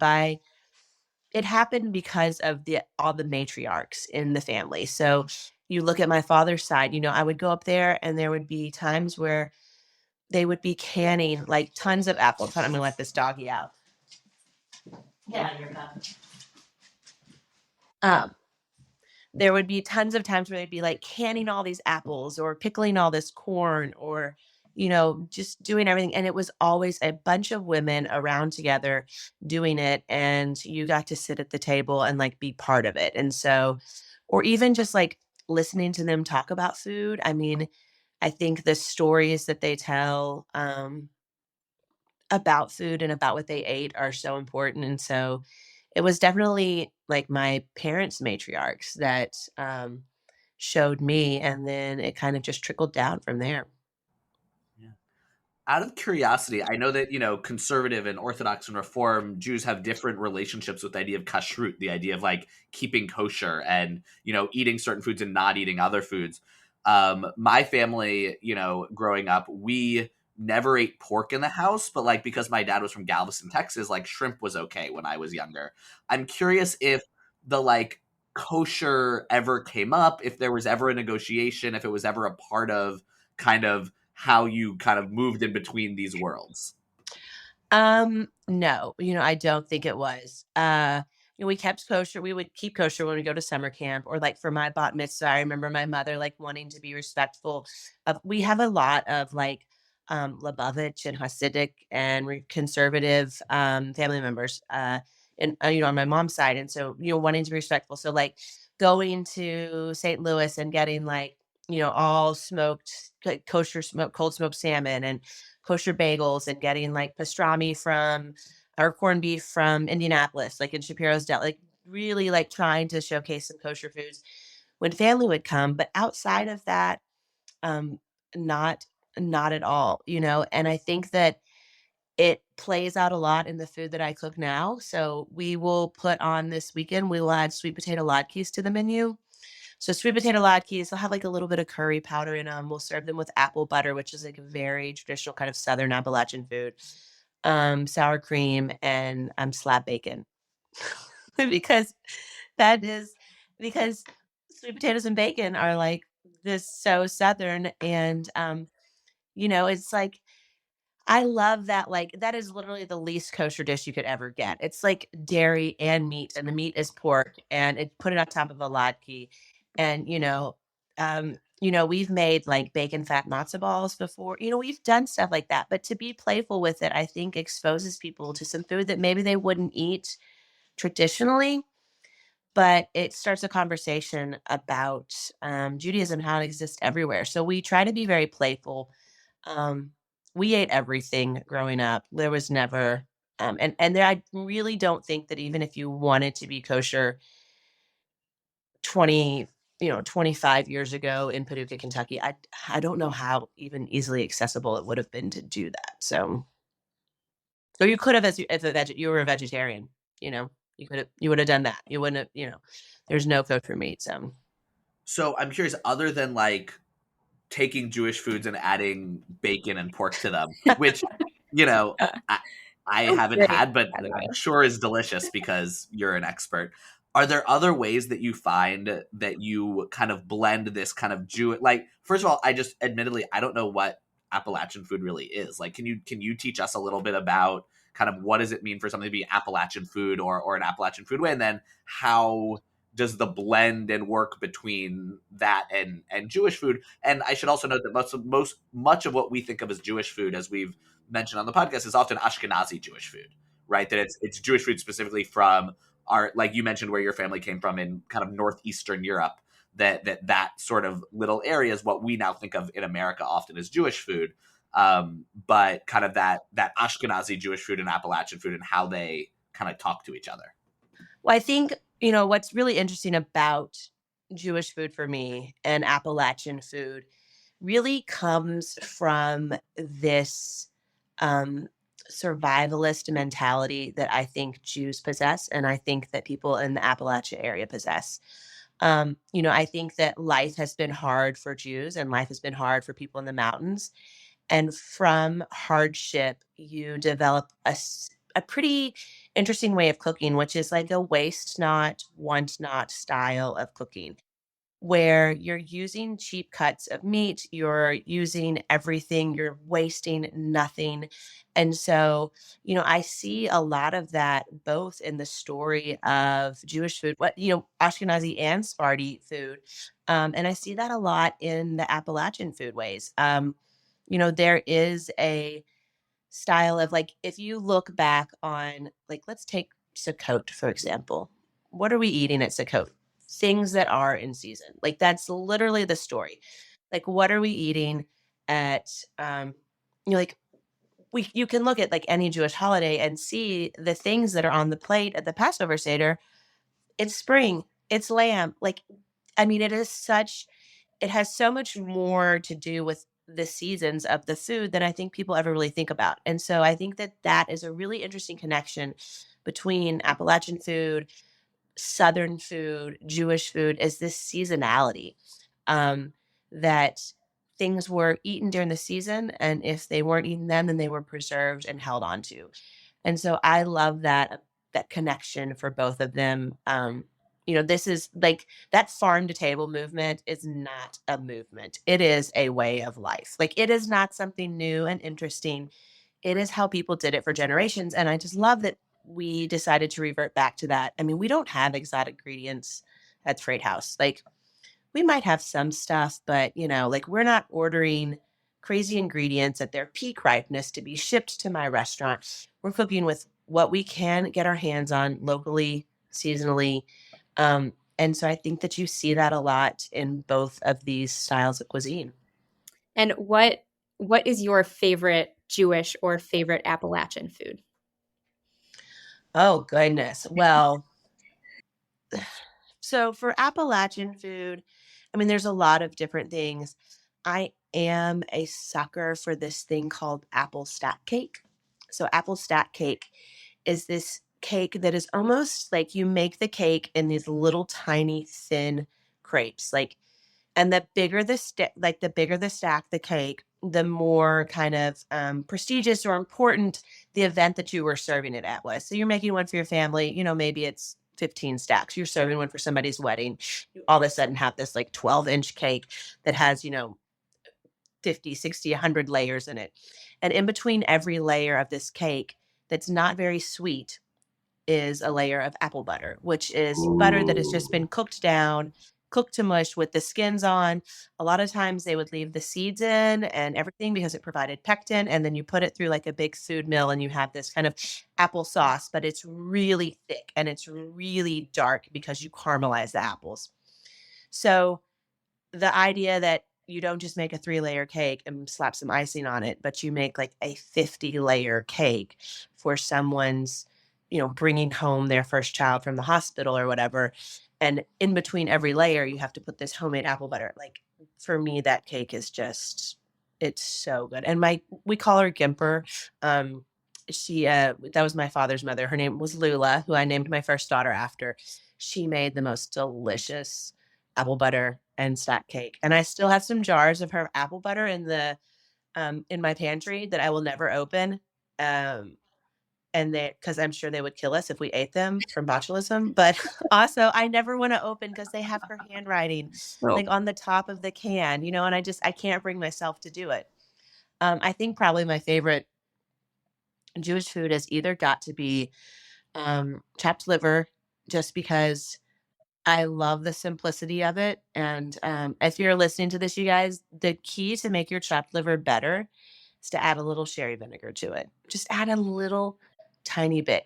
because of all the matriarchs in the family. So you look at my father's side, I would go up there and there would be times where they would be canning like tons of apples. I'm going to let this doggy out. Yeah, you're not. There would be tons of times where they'd be like canning all these apples or pickling all this corn or, just doing everything. And it was always a bunch of women around together doing it. And you got to sit at the table and like be part of it. And so, or even just like listening to them talk about food. I mean, I think the stories that they tell about food and about what they ate are so important. And so it was definitely like my parents' matriarchs that showed me, and then it kind of just trickled down from there. Yeah. Out of curiosity, I know that, conservative and Orthodox and Reform Jews have different relationships with the idea of kashrut, the idea of like keeping kosher and, eating certain foods and not eating other foods. My family, growing up, we never ate pork in the house, but like because my dad was from Galveston, Texas, like shrimp was okay when I was younger. I'm curious if the like kosher ever came up, if there was ever a negotiation, if it was ever a part of kind of how you kind of moved in between these worlds. No, I don't think it was. We kept kosher. We would keep kosher when we go to summer camp, or like for my bat mitzvah. I remember my mother like wanting to be respectful of. We have a lot of like Lubavitch and Hasidic and conservative family members, and on my mom's side, and so wanting to be respectful. So like going to St. Louis and getting like all smoked like kosher cold smoked salmon and kosher bagels and getting like pastrami from or corned beef from Indianapolis, like in Shapiro's Deli, like really like trying to showcase some kosher foods when family would come. But outside of that, um, not not at all, And I think that it plays out a lot in the food that I cook now. So we will put on this weekend, we will add sweet potato latkes to the menu. So sweet potato latkes, they'll have like a little bit of curry powder in them. We'll serve them with apple butter, which is like a very traditional kind of Southern Appalachian food. Sour cream and slab bacon. because that is because sweet potatoes and bacon are like this so Southern. And it's like I love that, like, that is literally the least kosher dish you could ever get. It's like dairy and meat, and the meat is pork, and it put it on top of a latke. And, we've made like bacon fat matzo balls before. We've done stuff like that. But to be playful with it, I think exposes people to some food that maybe they wouldn't eat traditionally. But it starts a conversation about Judaism, how it exists everywhere. So we try to be very playful. um, we ate everything growing up. There was never, and there, I really don't think that even if you wanted to be kosher 20, 25 years ago in Paducah, Kentucky, I don't know how even easily accessible it would have been to do that. So you could have, as you were a vegetarian, you would have done that. You wouldn't have, there's no kosher meat. So I'm curious, other than like taking Jewish foods and adding bacon and pork to them, which, you know, I, I Oh, haven't great, had, but by the way. I'm sure is delicious because you're an expert. Are there other ways that you find that you kind of blend this kind of Jew? Like, first of all, I just admittedly, I don't know what Appalachian food really is. Like, can you teach us a little bit about kind of what does it mean for something to be Appalachian food or an Appalachian food way? And then how does the blend and work between that and Jewish food? And I should also note that much of what we think of as Jewish food, as we've mentioned on the podcast, is often Ashkenazi Jewish food, right? That it's Jewish food specifically from our, like you mentioned, where your family came from in kind of northeastern Europe. That sort of little area is what we now think of in America often as Jewish food. But kind of that Ashkenazi Jewish food and Appalachian food and how they kind of talk to each other. Well, I think, what's really interesting about Jewish food for me and Appalachian food really comes from this um, survivalist mentality that I think Jews possess, and I think that people in the Appalachia area possess. I think that life has been hard for Jews and life has been hard for people in the mountains. And from hardship, you develop a pretty interesting way of cooking, which is like a waste not, want not style of cooking, where you're using cheap cuts of meat, you're using everything, you're wasting nothing. And so, I see a lot of that both in the story of Jewish food, Ashkenazi and Sephardi food. And I see that a lot in the Appalachian foodways. There is a style of like, if you look back on, like, let's take Sukkot, for example. What are we eating at Sukkot? Things that are in season. Like, that's literally the story. Like, what are we eating at, like, you can look at like any Jewish holiday and see the things that are on the plate at the Passover Seder. It's spring, it's lamb. Like, I mean, it has so much more to do with the seasons of the food than I think people ever really think about. And so I think that that is a really interesting connection between Appalachian food, Southern food, Jewish food, is this seasonality, um, that things were eaten during the season, and if they weren't eaten then they were preserved and held on to. And so I love that connection for both of them. This is like that farm to table movement is not a movement. It is a way of life. Like it is not something new and interesting. It is how people did it for generations. And I just love that we decided to revert back to that. I mean, we don't have exotic ingredients at Freight House. Like we might have some stuff, but like we're not ordering crazy ingredients at their peak ripeness to be shipped to my restaurant. We're cooking with what we can get our hands on locally, seasonally. And so I think that you see that a lot in both of these styles of cuisine. And what is your favorite Jewish or favorite Appalachian food? Oh, goodness. Well, so for Appalachian food, I mean, there's a lot of different things. I am a sucker for this thing called apple stack cake. So apple stack cake is this cake that is almost like you make the cake in these little tiny thin crepes. And the bigger the stack, the cake, the more kind of prestigious or important the event that you were serving it at was. So you're making one for your family, maybe it's 15 stacks. You're serving one for somebody's wedding. You all of a sudden have this like 12-inch cake that has, 50, 60, 100 layers in it. And in between every layer of this cake that's not very sweet is a layer of apple butter, which is butter that has just been cooked down, cooked to mush with the skins on. A lot of times they would leave the seeds in and everything because it provided pectin. And then you put it through like a big food mill and you have this kind of apple sauce, but it's really thick and it's really dark because you caramelize the apples. So the idea that you don't just make a 3-layer cake and slap some icing on it, but you make like a 50-layer cake for someone's, bringing home their first child from the hospital or whatever. And in between every layer, you have to put this homemade apple butter. Like for me, that cake is it's so good. And we call her Gimper. That was my father's mother. Her name was Lula, who I named my first daughter after. She made the most delicious apple butter and stack cake. And I still have some jars of her apple butter in my pantry that I will never open. And because I'm sure they would kill us if we ate them from botulism. But also I never want to open because they have her handwriting like on the top of the can, and I can't bring myself to do it. I think probably my favorite Jewish food has either got to be chopped liver, just because I love the simplicity of it. And if you're listening to this, you guys, the key to make your chopped liver better is to add a little sherry vinegar to it. Just add a little tiny bit.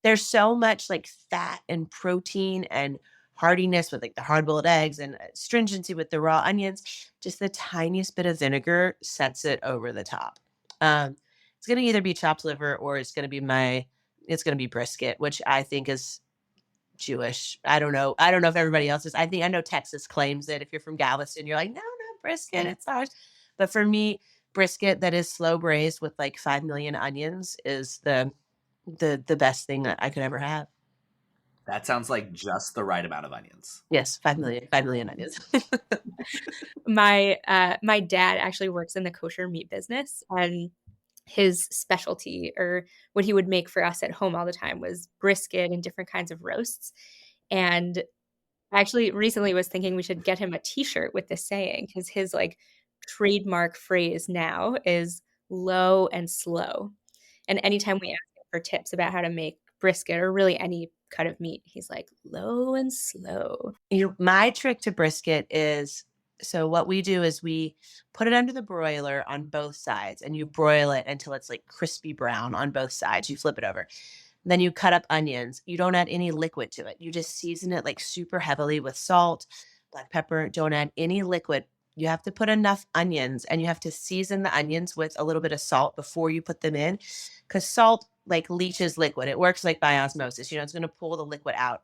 There's so much like fat and protein and hardiness with like the hard-boiled eggs and stringency with the raw onions. Just the tiniest bit of vinegar sets it over the top. It's going to either be chopped liver or it's going to be brisket, which I think is Jewish. I don't know if everybody else is. I know Texas claims it. If you're from Galveston, you're like, no, brisket, it's ours. But for me, brisket that is slow braised with like 5 million onions is the best thing that I could ever have. That sounds like just the right amount of onions. Yes, 5 million onions. My dad actually works in the kosher meat business, and his specialty, or what he would make for us at home all the time, was brisket and different kinds of roasts. And I actually recently was thinking we should get him a t-shirt with this saying, because his like trademark phrase now is low and slow. And anytime we ask him for tips about how to make brisket or really any cut of meat, he's like, low and slow. My trick to brisket is, so what we do is we put it under the broiler on both sides and you broil it until it's like crispy brown on both sides. You flip it over. Then you cut up onions. You don't add any liquid to it. You just season it like super heavily with salt, black pepper. Don't add any liquid. You have to put enough onions, and you have to season the onions with a little bit of salt before you put them in, because salt like leaches liquid. It works like by osmosis. It's going to pull the liquid out.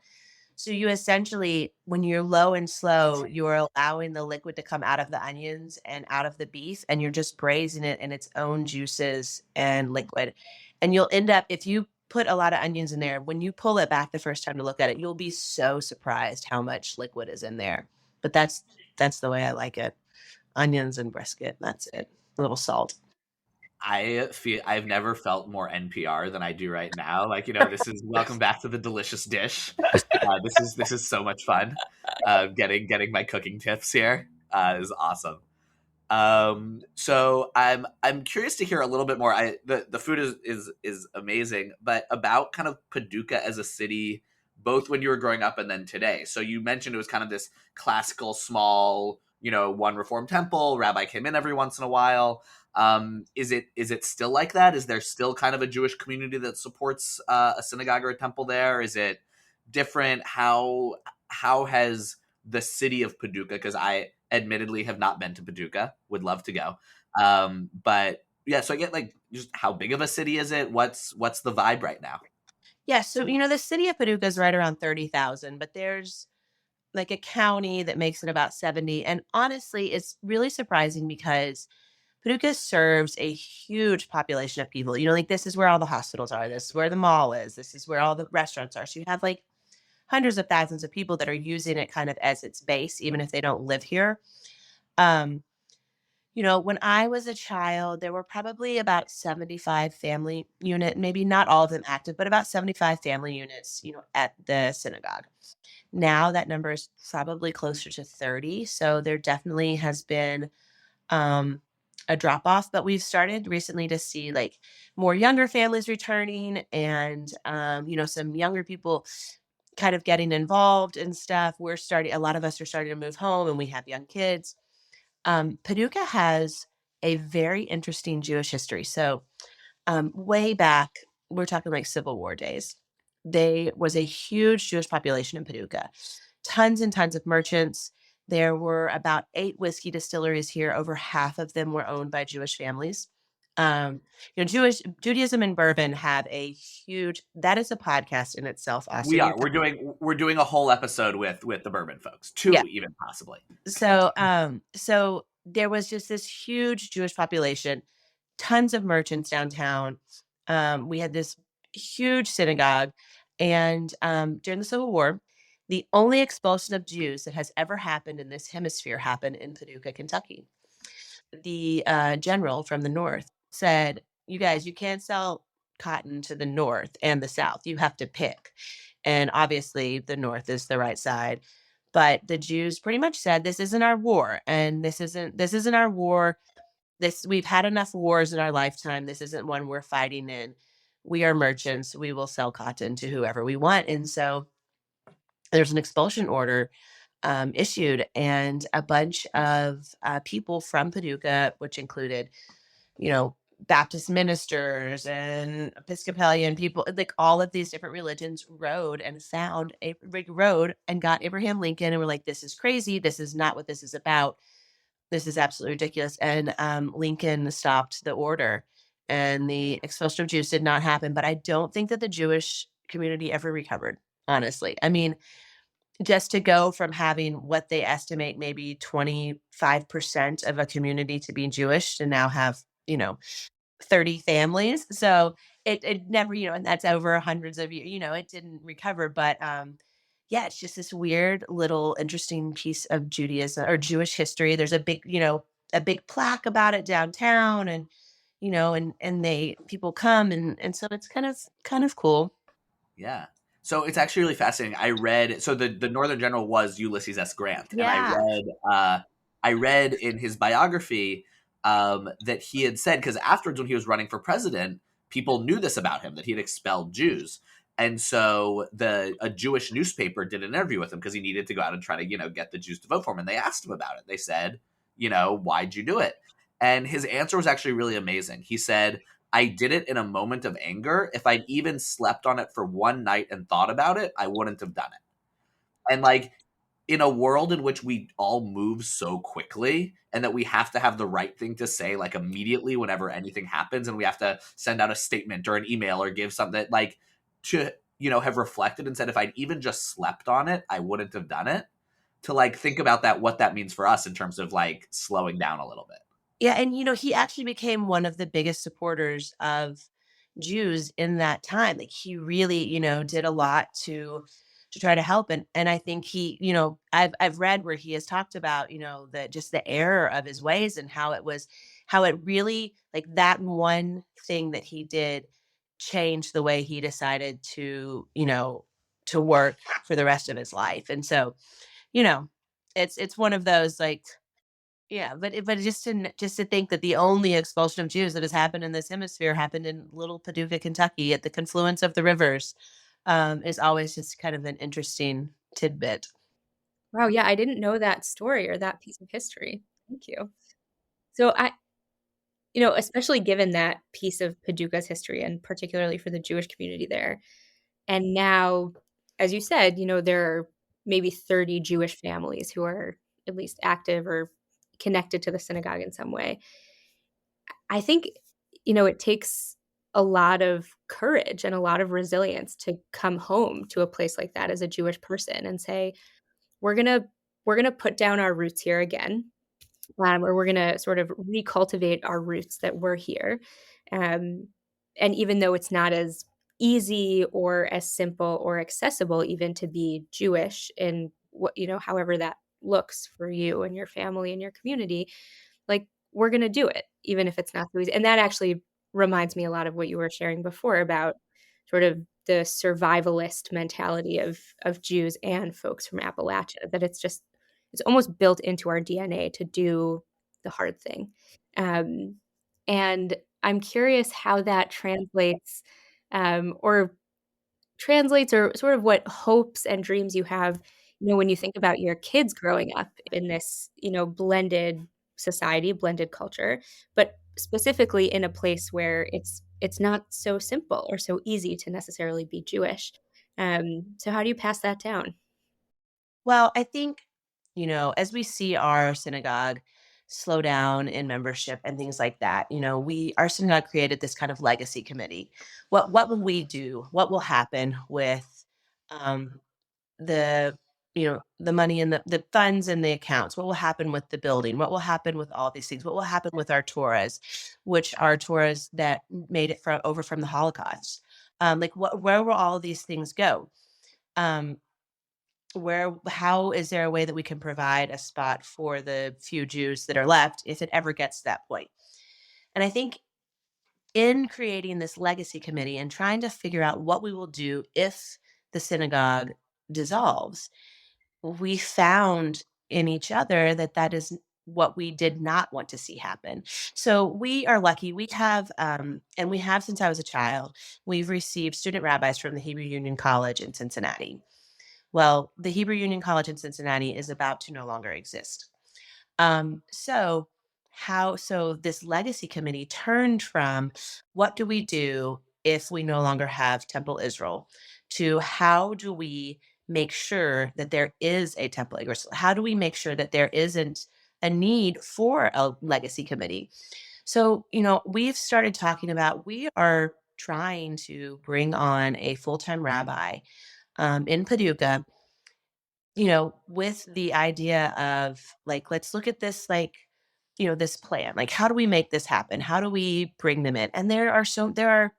So you essentially, when you're low and slow, you're allowing the liquid to come out of the onions and out of the beef, and you're just braising it in its own juices and liquid. And you'll end up, if you put a lot of onions in there, when you pull it back the first time to look at it, you'll be so surprised how much liquid is in there. But that's the way I like it. Onions and brisket. That's it. A little salt. I've never felt more NPR than I do right now. Like, this is welcome back to the delicious dish. This is so much fun. Getting my cooking tips here is awesome. So I'm curious to hear a little bit more. The food is amazing, but about kind of Paducah as a city, both when you were growing up and then today. So you mentioned it was kind of this classical small, one Reform temple. Rabbi came in every once in a while. Is it still like that? Is there still kind of a Jewish community that supports a synagogue or a temple there? Is it different? How has the city of Paducah, because I admittedly have not been to Paducah, would love to go. But yeah, so I get like just how big of a city is it? What's the vibe right now? Yeah, so the city of Paducah is right around 30,000, but there's like a county that makes it about 70. And honestly, it's really surprising because Paducah serves a huge population of people. Like this is where all the hospitals are. This is where the mall is. This is where all the restaurants are. So you have like hundreds of thousands of people that are using it kind of as its base, even if they don't live here. When I was a child, there were probably about 75 family unit, maybe not all of them active, but about 75 family units, at the synagogue. Now that number is probably closer to 30. So there definitely has been a drop off, but we've started recently to see like more younger families returning and, some younger people kind of getting involved and stuff. A lot of us are starting to move home and we have young kids. Paducah has a very interesting Jewish history. So, way back, we're talking like Civil War days. There was a huge Jewish population in Paducah, tons and tons of merchants. There were about 8 whiskey distilleries here. Over half of them were owned by Jewish families. Judaism and bourbon have a huge. That is a podcast in itself. Also, we are. We're doing a whole episode with the bourbon folks, 2 even possibly. So there was just this huge Jewish population, tons of merchants downtown. We had this huge synagogue, and during the Civil War, the only expulsion of Jews that has ever happened in this hemisphere happened in Paducah, Kentucky. The general from the North said, "You guys, you can't sell cotton to the North and the South. You have to pick." And obviously, the North is the right side. But the Jews pretty much said, "This isn't our war, and this isn't our war. We've had enough wars in our lifetime. This isn't one we're fighting in. We are merchants. We will sell cotton to whoever we want." And so there's an expulsion order issued, and a bunch of people from Paducah, which included, Baptist ministers and Episcopalian people, like all of these different religions, rode and got Abraham Lincoln, and were like, "This is crazy. This is not what this is about. This is absolutely ridiculous." And Lincoln stopped the order, and the expulsion of Jews did not happen. But I don't think that the Jewish community ever recovered, honestly. I mean, just to go from having what they estimate maybe 25% of a community to be Jewish to now have, 30 families. So it never, and that's over hundreds of years, it didn't recover. But yeah, it's just this weird little interesting piece of Judaism or Jewish history. There's a big plaque about it downtown, and people come, and so it's kind of cool. Yeah. So it's actually really fascinating. I read, so the Northern General was Ulysses S. Grant. Yeah. And I read in his biography that he had said, because afterwards when he was running for president, people knew this about him, that he had expelled Jews. And so a Jewish newspaper did an interview with him because he needed to go out and try to, get the Jews to vote for him. And they asked him about it. They said, why'd you do it? And his answer was actually really amazing. He said, "I did it in a moment of anger. If I'd even slept on it for one night and thought about it, I wouldn't have done it." And like, in a world in which we all move so quickly and that we have to have the right thing to say like immediately whenever anything happens, and we have to send out a statement or an email or give something, like, to have reflected and said, if I'd even just slept on it, I wouldn't have done it, to like think about that, what that means for us in terms of like slowing down a little bit. Yeah, and he actually became one of the biggest supporters of Jews in that time. Like he really, did a lot to try to help. And I think I've read where he has talked about, the just the error of his ways and how it really, like, that one thing that he did changed the way he decided to work for the rest of his life. And so, you know, it's one of those, like, yeah, but just to think that the only expulsion of Jews that has happened in this hemisphere happened in little Paducah, Kentucky, at the confluence of the rivers, is always just kind of an interesting tidbit. Wow, yeah, I didn't know that story or that piece of history. Thank you. So especially given that piece of Paducah's history and particularly for the Jewish community there. And now, as you said, there are maybe 30 Jewish families who are at least active or connected to the synagogue in some way. I think, it takes a lot of courage and a lot of resilience to come home to a place like that as a Jewish person and say, we're going to we're going to put down our roots here again, or we're going to sort of recultivate our roots that we're here. And even though it's not as easy or as simple or accessible even to be Jewish in what, however that looks for you and your family and your community, like, we're going to do it, even if it's not so easy. And that actually reminds me a lot of what you were sharing before about sort of the survivalist mentality of Jews and folks from Appalachia, that it's almost built into our DNA to do the hard thing. And I'm curious how that or sort of what hopes and dreams you have, when you think about your kids growing up in this, blended society, blended culture, but specifically in a place where it's not so simple or so easy to necessarily be Jewish. So how do you pass that down? Well, I think, as we see our synagogue slow down in membership and things like that, our synagogue created this kind of legacy committee. What will we do? What will happen with um, the the money and the funds and the accounts? What will happen with the building? What will happen with all these things? What will happen with our Torahs, which are Torahs that made it from the Holocaust? Like, where will all of these things go? Um, how is there a way that we can provide a spot for the few Jews that are left if it ever gets to that point? And I think in creating this legacy committee and trying to figure out what we will do if the synagogue dissolves, we found in each other that is what we did not want to see happen. So we are lucky. We have, and we have since I was a child, we've received student rabbis from the Hebrew Union College in Cincinnati. Well, the Hebrew Union College in Cincinnati is about to no longer exist. So this legacy committee turned from what do we do if we no longer have Temple Israel to how do we make sure that there is a Temple Israel? How do we make sure that there isn't a need for a legacy committee? So, we've started talking about, we are trying to bring on a full-time rabbi in Paducah, with the idea of, like, let's look at this, like, this plan. Like, how do we make this happen? How do we bring them in? And there are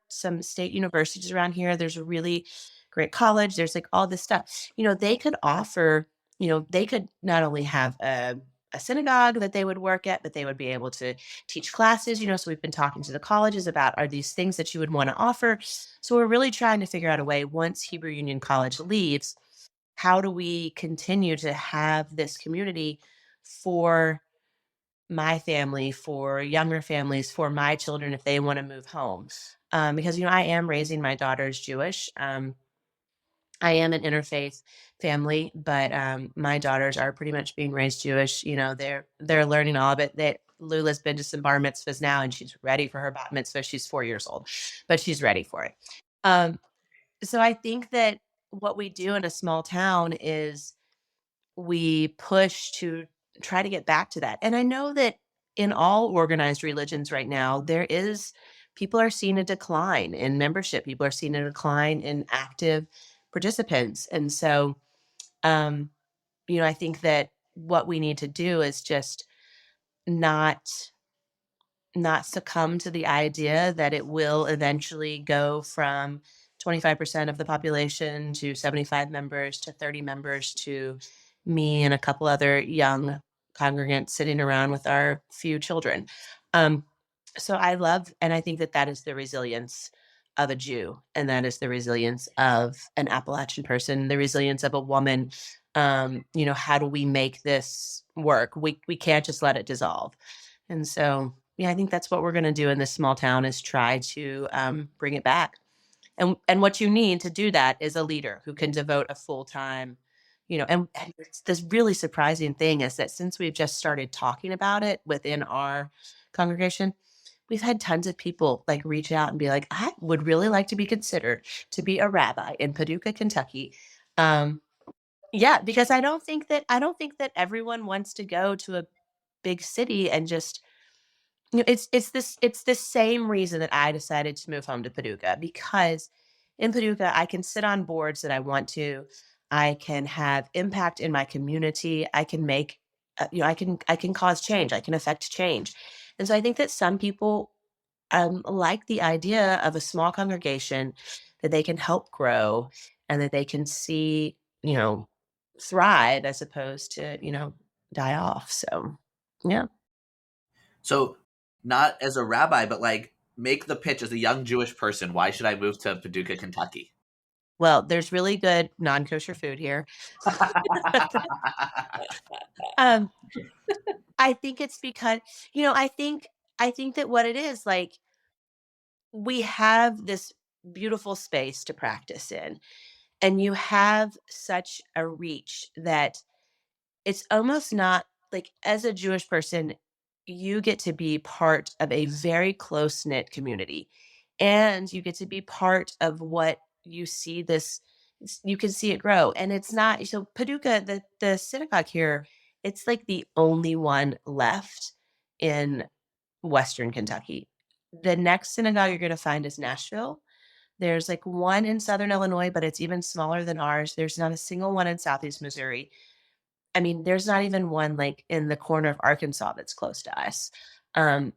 some state universities around here. There's a really great college. There's like all this stuff. They could offer, they could not only have a synagogue that they would work at, but they would be able to teach classes, so we've been talking to the colleges about, are these things that you would want to offer? So we're really trying to figure out a way, once Hebrew Union College leaves, how do we continue to have this community for my family, for younger families, for my children if they want to move home? Because I am raising my daughters Jewish. I am an interfaith family, but my daughters are pretty much being raised Jewish. They're learning all of it. Lula's been to some bar mitzvahs now, and she's ready for her bat mitzvah. She's 4 years old, but she's ready for it. Um, so I think that what we do in a small town is we push to try to get back to that. And I know that in all organized religions right now, people are seeing a decline in membership. People are seeing a decline in active participants. And so, um, I think that what we need to do is just not not succumb to the idea that it will eventually go from 25% of the population to 75 members to 30 members to me and a couple other young congregants sitting around with our few children. Um, so I love, and I think that that is the resilience of a Jew, and that is the resilience of an Appalachian person, the resilience of a woman. How do we make this work? We can't just let it dissolve. And so, yeah, I think that's what we're going to do in this small town is try to bring it back. And what you need to do that is a leader who can devote a full time, and it's this really surprising thing is that since we've just started talking about it within our congregation, we've had tons of people like reach out and be like, I would really like to be considered to be a rabbi in Paducah, Kentucky. Um, yeah, because I don't think that everyone wants to go to a big city and just it's the same reason that I decided to move home to Paducah because in Paducah I can sit on boards that I want to. I can have impact in my community. I can make I can cause change. I can affect change. And so I think that some people like the idea of a small congregation that they can help grow and that they can see, thrive as opposed to, die off. So, yeah. So, not as a rabbi, but like make the pitch as a young Jewish person. Why should I move to Paducah, Kentucky? Well, there's really good non-kosher food here. Um, I think it's because, I think that what it is, like, we have this beautiful space to practice in, and you have such a reach that it's almost not like as a Jewish person, you get to be part of a very close-knit community. And you get to be part of what you see you can see it grow. And it's not so Paducah, the synagogue here, it's like the only one left in Western Kentucky. The next synagogue you're gonna find is Nashville. There's like one in Southern Illinois, but it's even smaller than ours. There's not a single one in Southeast Missouri. I mean, there's not even one, like, in the corner of Arkansas that's close to us. Um,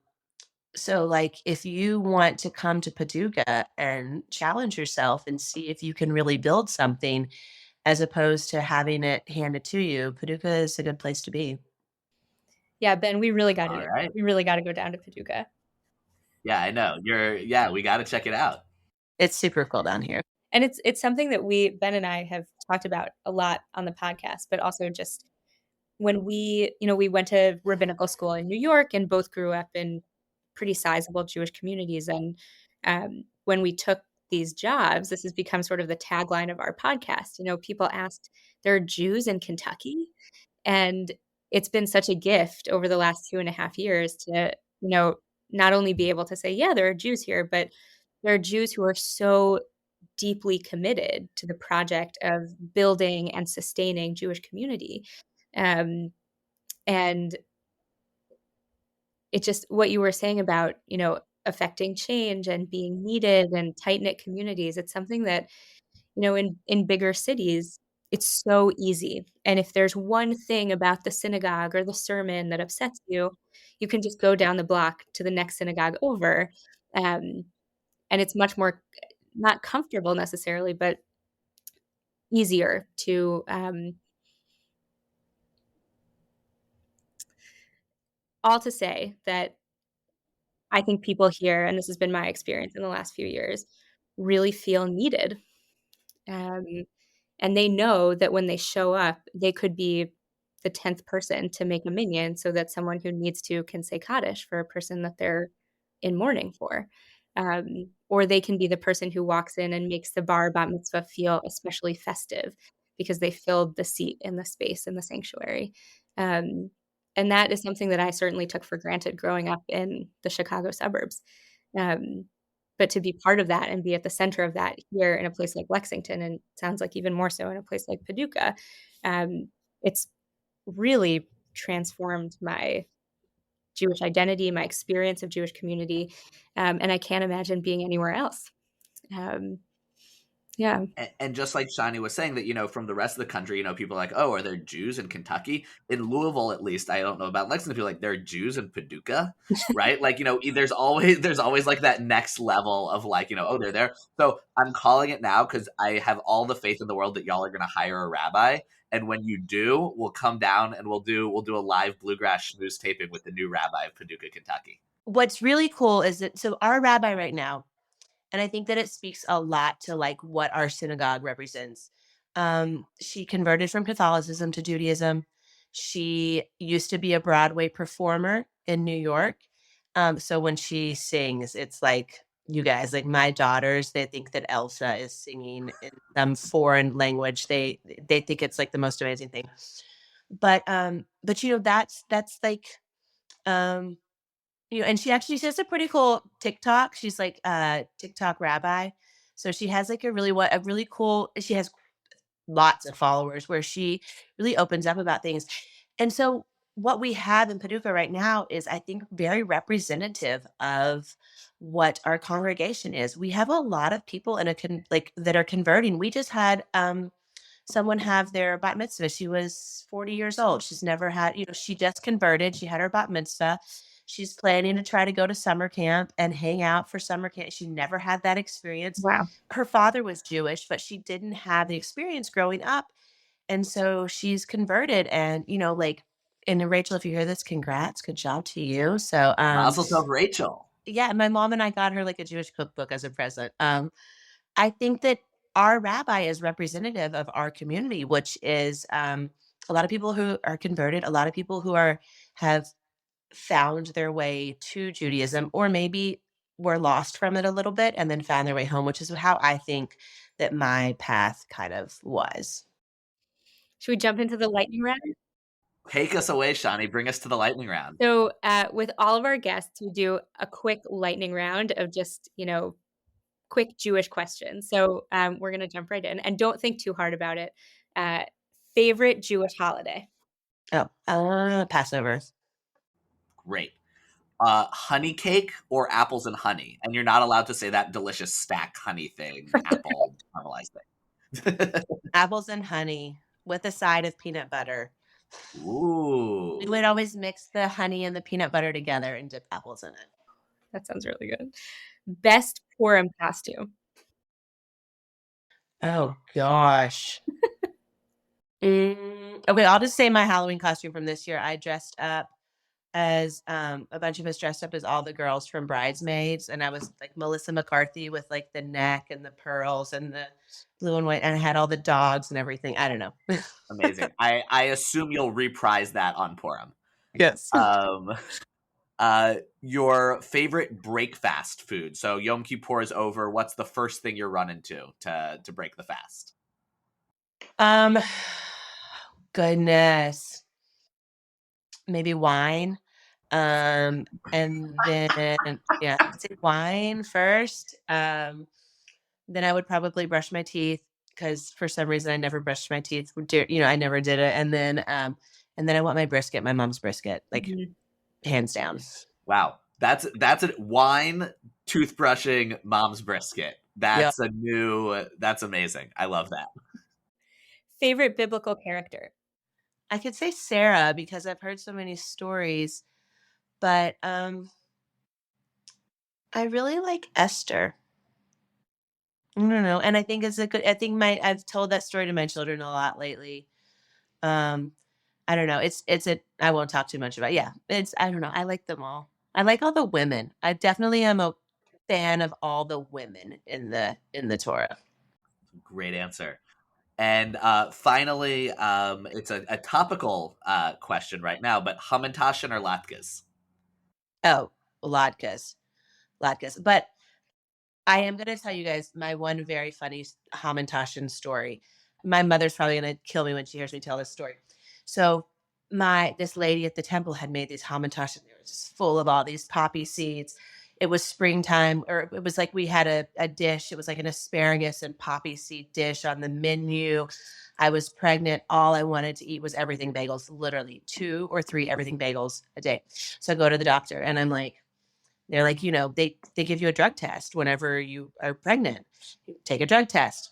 so, like, if you want to come to Paducah and challenge yourself and see if you can really build something as opposed to having it handed to you, Paducah is a good place to be. Yeah, Ben, we really got All to right. we really got to go down to Paducah. Yeah, I know. Yeah, we got to check it out. It's super cool down here. And it's something that Ben and I have talked about a lot on the podcast, but also just when we went to rabbinical school in New York and both grew up in pretty sizable Jewish communities. And when we took these jobs, this has become sort of the tagline of our podcast. People asked, there are Jews in Kentucky? And it's been such a gift over the last 2.5 years to, not only be able to say, yeah, there are Jews here, but there are Jews who are so deeply committed to the project of building and sustaining Jewish community. Um, and it just what you were saying about, affecting change and being needed and tight-knit communities, it's something that, in bigger cities, it's so easy. And if there's one thing about the synagogue or the sermon that upsets you, you can just go down the block to the next synagogue over. Um, and it's much more not comfortable necessarily, but easier to all to say that I think people here, and this has been my experience in the last few years, really feel needed. Um, and they know that when they show up, they could be the 10th person to make a minyan so that someone who needs to can say Kaddish for a person that they're in mourning for. Or they can be the person who walks in and makes the bar bat mitzvah feel especially festive because they filled the seat in the space in the sanctuary. Um, and that is something that I certainly took for granted growing up in the Chicago suburbs. Um, but to be part of that and be at the center of that here in a place like Lexington, and sounds like even more so in a place like Paducah, um, it's really transformed my Jewish identity, my experience of Jewish community, and I can't imagine being anywhere else. Um, yeah. And just like Shani was saying that, from the rest of the country, people are like, oh, are there Jews in Kentucky? In Louisville, at least, I don't know about Lexington, people are like, there are Jews in Paducah, right? Like, there's always like that next level of like, oh, they're there. So I'm calling it now because I have all the faith in the world that y'all are going to hire a rabbi. And when you do, we'll come down and we'll do a live bluegrass schmooze taping with the new rabbi of Paducah, Kentucky. What's really cool is that, so our rabbi right now, and I think that it speaks a lot to like what our synagogue represents. She converted from Catholicism to Judaism. She used to be a Broadway performer in New York. So when she sings, it's like, you guys, like my daughters, they think that Elsa is singing in some foreign language. They think it's like the most amazing thing. But that's like, and she actually has a pretty cool TikTok. She's like a TikTok rabbi. So she has like a really cool, she has lots of followers where she really opens up about things. And so what we have in Paducah right now is, I think, very representative of what our congregation is. We have a lot of people that are converting. We just had someone have their bat mitzvah. She was 40 years old. She's never had, she just converted. She had her bat mitzvah. She's planning to try to go to summer camp and hang out for summer camp. She never had that experience. Wow. Her father was Jewish, but she didn't have the experience growing up. And so she's converted, and, and Rachel, if you hear this, congrats. Good job to you. So, Mazel tov, Rachel. Yeah. My mom and I got her like a Jewish cookbook as a present. I think that our rabbi is representative of our community, which is a lot of people who are converted, a lot of people who have found their way to Judaism, or maybe were lost from it a little bit and then found their way home, which is how I think that my path kind of was. Should we jump into the lightning round? Take us away, Shani. Bring us to the lightning round. So with all of our guests, we do a quick lightning round of just, quick Jewish questions. So we're going to jump right in, and don't think too hard about it. Favorite Jewish holiday? Passover. Great. Honey cake or apples and honey? And you're not allowed to say that delicious stack honey thing, apple caramelized thing. Apples and honey with a side of peanut butter. Ooh. We would always mix the honey and the peanut butter together and dip apples in it. That sounds really good. Best Purim costume? Oh, gosh. Okay, I'll just say my Halloween costume from this year. I dressed up as a bunch of us dressed up as all the girls from Bridesmaids, and I was like Melissa McCarthy with like the neck and the pearls and the blue and white, and I had all the dogs and everything. I don't know. Amazing. I assume you'll reprise that on Purim. Yes. Your favorite break fast food. So Yom Kippur is over. What's the first thing you're running to break the fast? Goodness. Maybe wine. And then I'd say wine first. Then I would probably brush my teeth, because for some reason I never brushed my teeth. I never did it. And then I want my brisket, my mom's brisket, like hands down. Wow, that's a wine, toothbrushing, mom's brisket. That's that's amazing. I love that. Favorite biblical character? I could say Sarah, because I've heard so many stories, but I really like Esther. I don't know, and I think I've told that story to my children a lot lately. I don't know. I won't talk too much about it. Yeah, I don't know. I like them all. I like all the women. I definitely am a fan of all the women in the Torah. Great answer. And finally, it's a topical question right now, but hamantashen or latkes? Oh, latkes. But I am going to tell you guys my one very funny hamantashen story. My mother's probably going to kill me when she hears me tell this story. So this lady at the temple had made these hamantashen. They were just full of all these poppy seeds. It was springtime, or it was like we had a dish. It was like an asparagus and poppy seed dish on the menu. I was pregnant. All I wanted to eat was everything bagels, literally 2 or 3 everything bagels a day. So I go to the doctor and I'm like, they're like, they give you a drug test whenever you are pregnant. You take a drug test.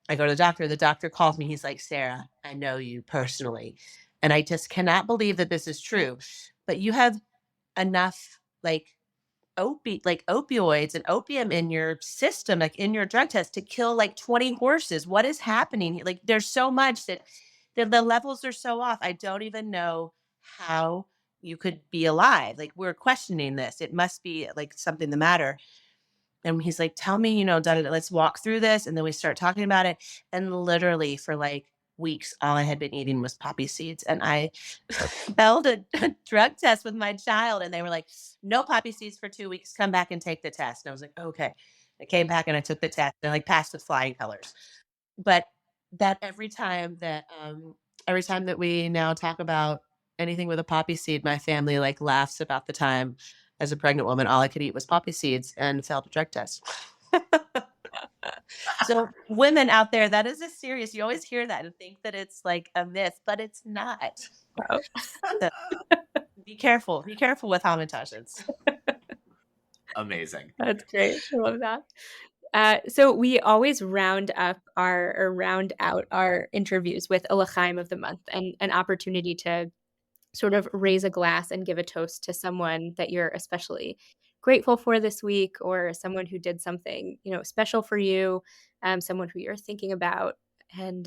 I go to the doctor. The doctor calls me. He's like, Sarah, I know you personally. And I just cannot believe that this is true. But you have enough opioids and opium in your system, like in your drug test, to kill like 20 horses. What is happening? Like there's so much that the levels are so off. I don't even know how you could be alive. Like we're questioning this. It must be like something the matter. And he's like, tell me, let's walk through this. And then we start talking about it. And literally for like weeks, all I had been eating was poppy seeds. And I failed a drug test with my child. And they were like, no poppy seeds for 2 weeks. Come back and take the test. And I was like, okay. I came back and I took the test and I passed with flying colors. But that every time that we now talk about anything with a poppy seed, my family like laughs about the time as a pregnant woman, all I could eat was poppy seeds and failed a drug test. So women out there, that is a serious, you always hear that and think that it's like a myth, but it's not. So, be careful with hamantashes. Amazing. That's great. I love that. So we always round out our interviews with a l'chaim of the month and an opportunity to sort of raise a glass and give a toast to someone that you're especially grateful for this week, or someone who did something, special for you, someone who you're thinking about. And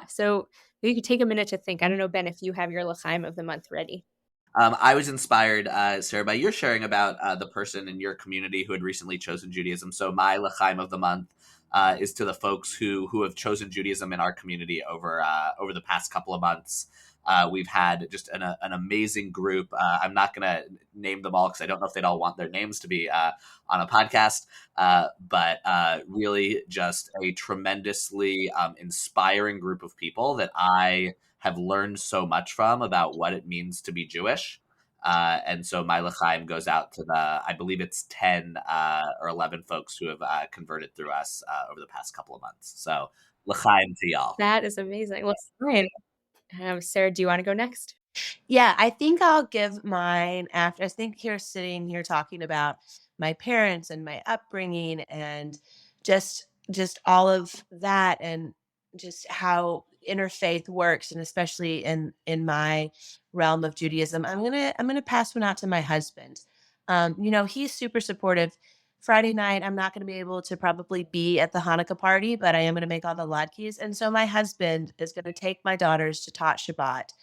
so you could take a minute to think. I don't know, Ben, if you have your l'chaim of the month ready. I was inspired, Sarah, by your sharing about the person in your community who had recently chosen Judaism. So my l'chaim of the month is to the folks who have chosen Judaism in our community over the past couple of months. We've had just an amazing group. I'm not going to name them all because I don't know if they'd all want their names to be on a podcast, but really just a tremendously inspiring group of people that I have learned so much from about what it means to be Jewish. And so my l'chaim goes out to I believe it's 10 or 11 folks who have converted through us over the past couple of months. So l'chaim to y'all. That is amazing. Well, fine. Sarah, do you want to go next? Yeah, I think I'll give mine after. I think sitting here talking about my parents and my upbringing and just all of that, and just how interfaith works, and especially in my realm of Judaism, I'm gonna pass one out to my husband. He's super supportive. Friday night, I'm not going to be able to probably be at the Hanukkah party, but I am going to make all the latkes. And so my husband is going to take my daughters to Tot Shabbat,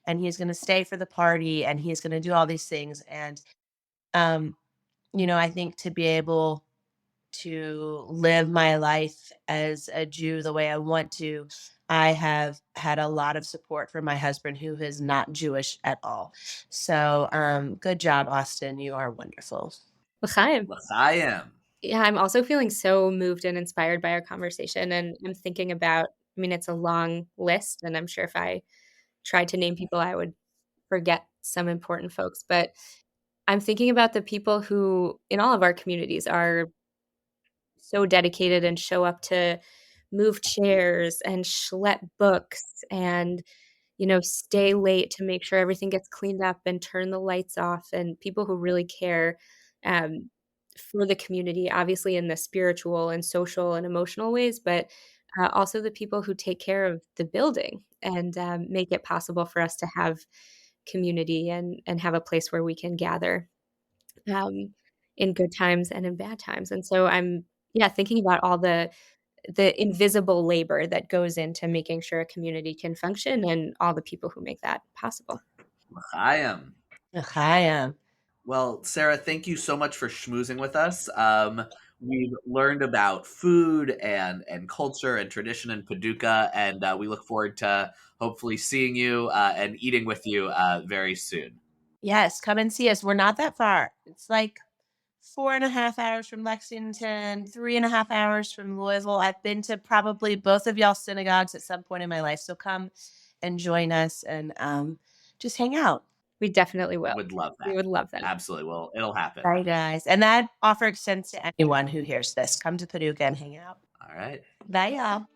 and he's going to stay for the party, and he's going to do all these things. And, I think to be able to live my life as a Jew the way I want to, I have had a lot of support from my husband, who is not Jewish at all. So good job, Austin. You are wonderful. L'chaim. L'chaim. Yeah, I'm also feeling so moved and inspired by our conversation. And I'm thinking about, it's a long list, and I'm sure if I tried to name people, I would forget some important folks. But I'm thinking about the people who in all of our communities are so dedicated and show up to move chairs and schlep books and stay late to make sure everything gets cleaned up and turn the lights off, and people who really care for the community, obviously in the spiritual and social and emotional ways, but also the people who take care of the building and make it possible for us to have community and have a place where we can gather in good times and in bad times. And so I'm thinking about all the invisible labor that goes into making sure a community can function, and all the people who make that possible. L'chaim. L'chaim. Well, Sarah, thank you so much for schmoozing with us. We've learned about food and culture and tradition in Paducah, and we look forward to hopefully seeing you and eating with you very soon. Yes, come and see us. We're not that far. It's like 4.5 hours from Lexington, 3.5 hours from Louisville. I've been to probably both of y'all's synagogues at some point in my life. So come and join us and just hang out. We definitely will. Would love that. We would love that. Absolutely. Well, it'll happen. Bye, guys. And that offer extends to anyone who hears this. Come to Paducah and hang out. All right. Bye, y'all.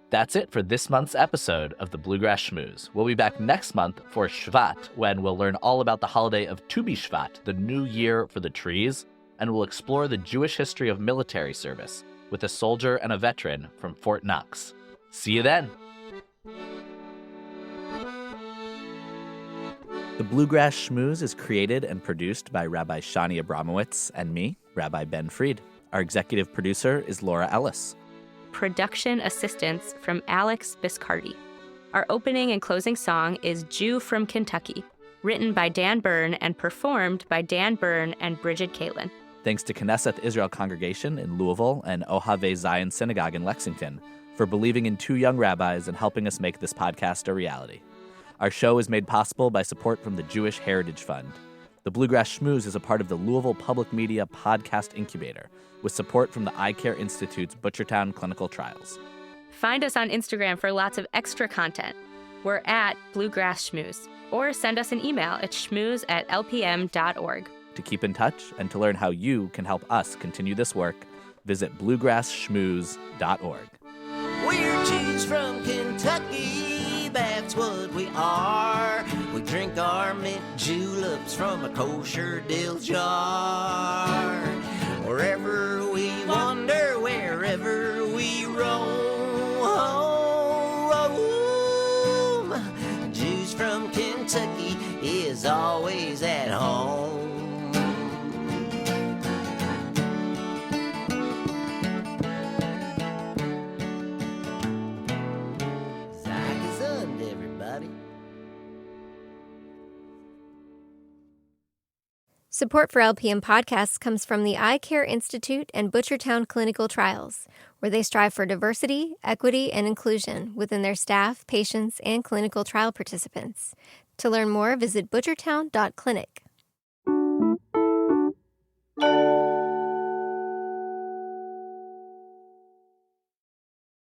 That's it for this month's episode of the Bluegrass Schmooze. We'll be back next month for Shvat, when we'll learn all about the holiday of Tu B'Shvat, the new year for the trees, and we'll explore the Jewish history of military service with a soldier and a veteran from Fort Knox. See you then! The Bluegrass Schmooze is created and produced by Rabbi Shani Abramowitz and me, Rabbi Ben Fried. Our executive producer is Laura Ellis. Production assistance from Alex Biscardi. Our opening and closing song is Jew from Kentucky, written by Dan Byrne and performed by Dan Byrne and Bridget Kalin. Thanks to Knesset Israel Congregation in Louisville and Ohave Zion Synagogue in Lexington for believing in two young rabbis and helping us make this podcast a reality. Our show is made possible by support from the Jewish Heritage Fund. The Bluegrass Schmooze is a part of the Louisville Public Media Podcast Incubator, with support from the Eye Care Institute's Butchertown Clinical Trials. Find us on Instagram for lots of extra content. We're at Bluegrass Schmooze, or send us an email at schmooze@lpm.org. To keep in touch and to learn how you can help us continue this work, visit bluegrassschmooze.org. We're Jews from Kentucky, that's what we are. We drink our mint juleps from a kosher dill jar. Wherever we wander, wherever we roam, Jews from Kentucky is always at home. Support for LPM podcasts comes from the Eye Care Institute and Butchertown Clinical Trials, where they strive for diversity, equity, and inclusion within their staff, patients, and clinical trial participants. To learn more, visit butchertown.clinic.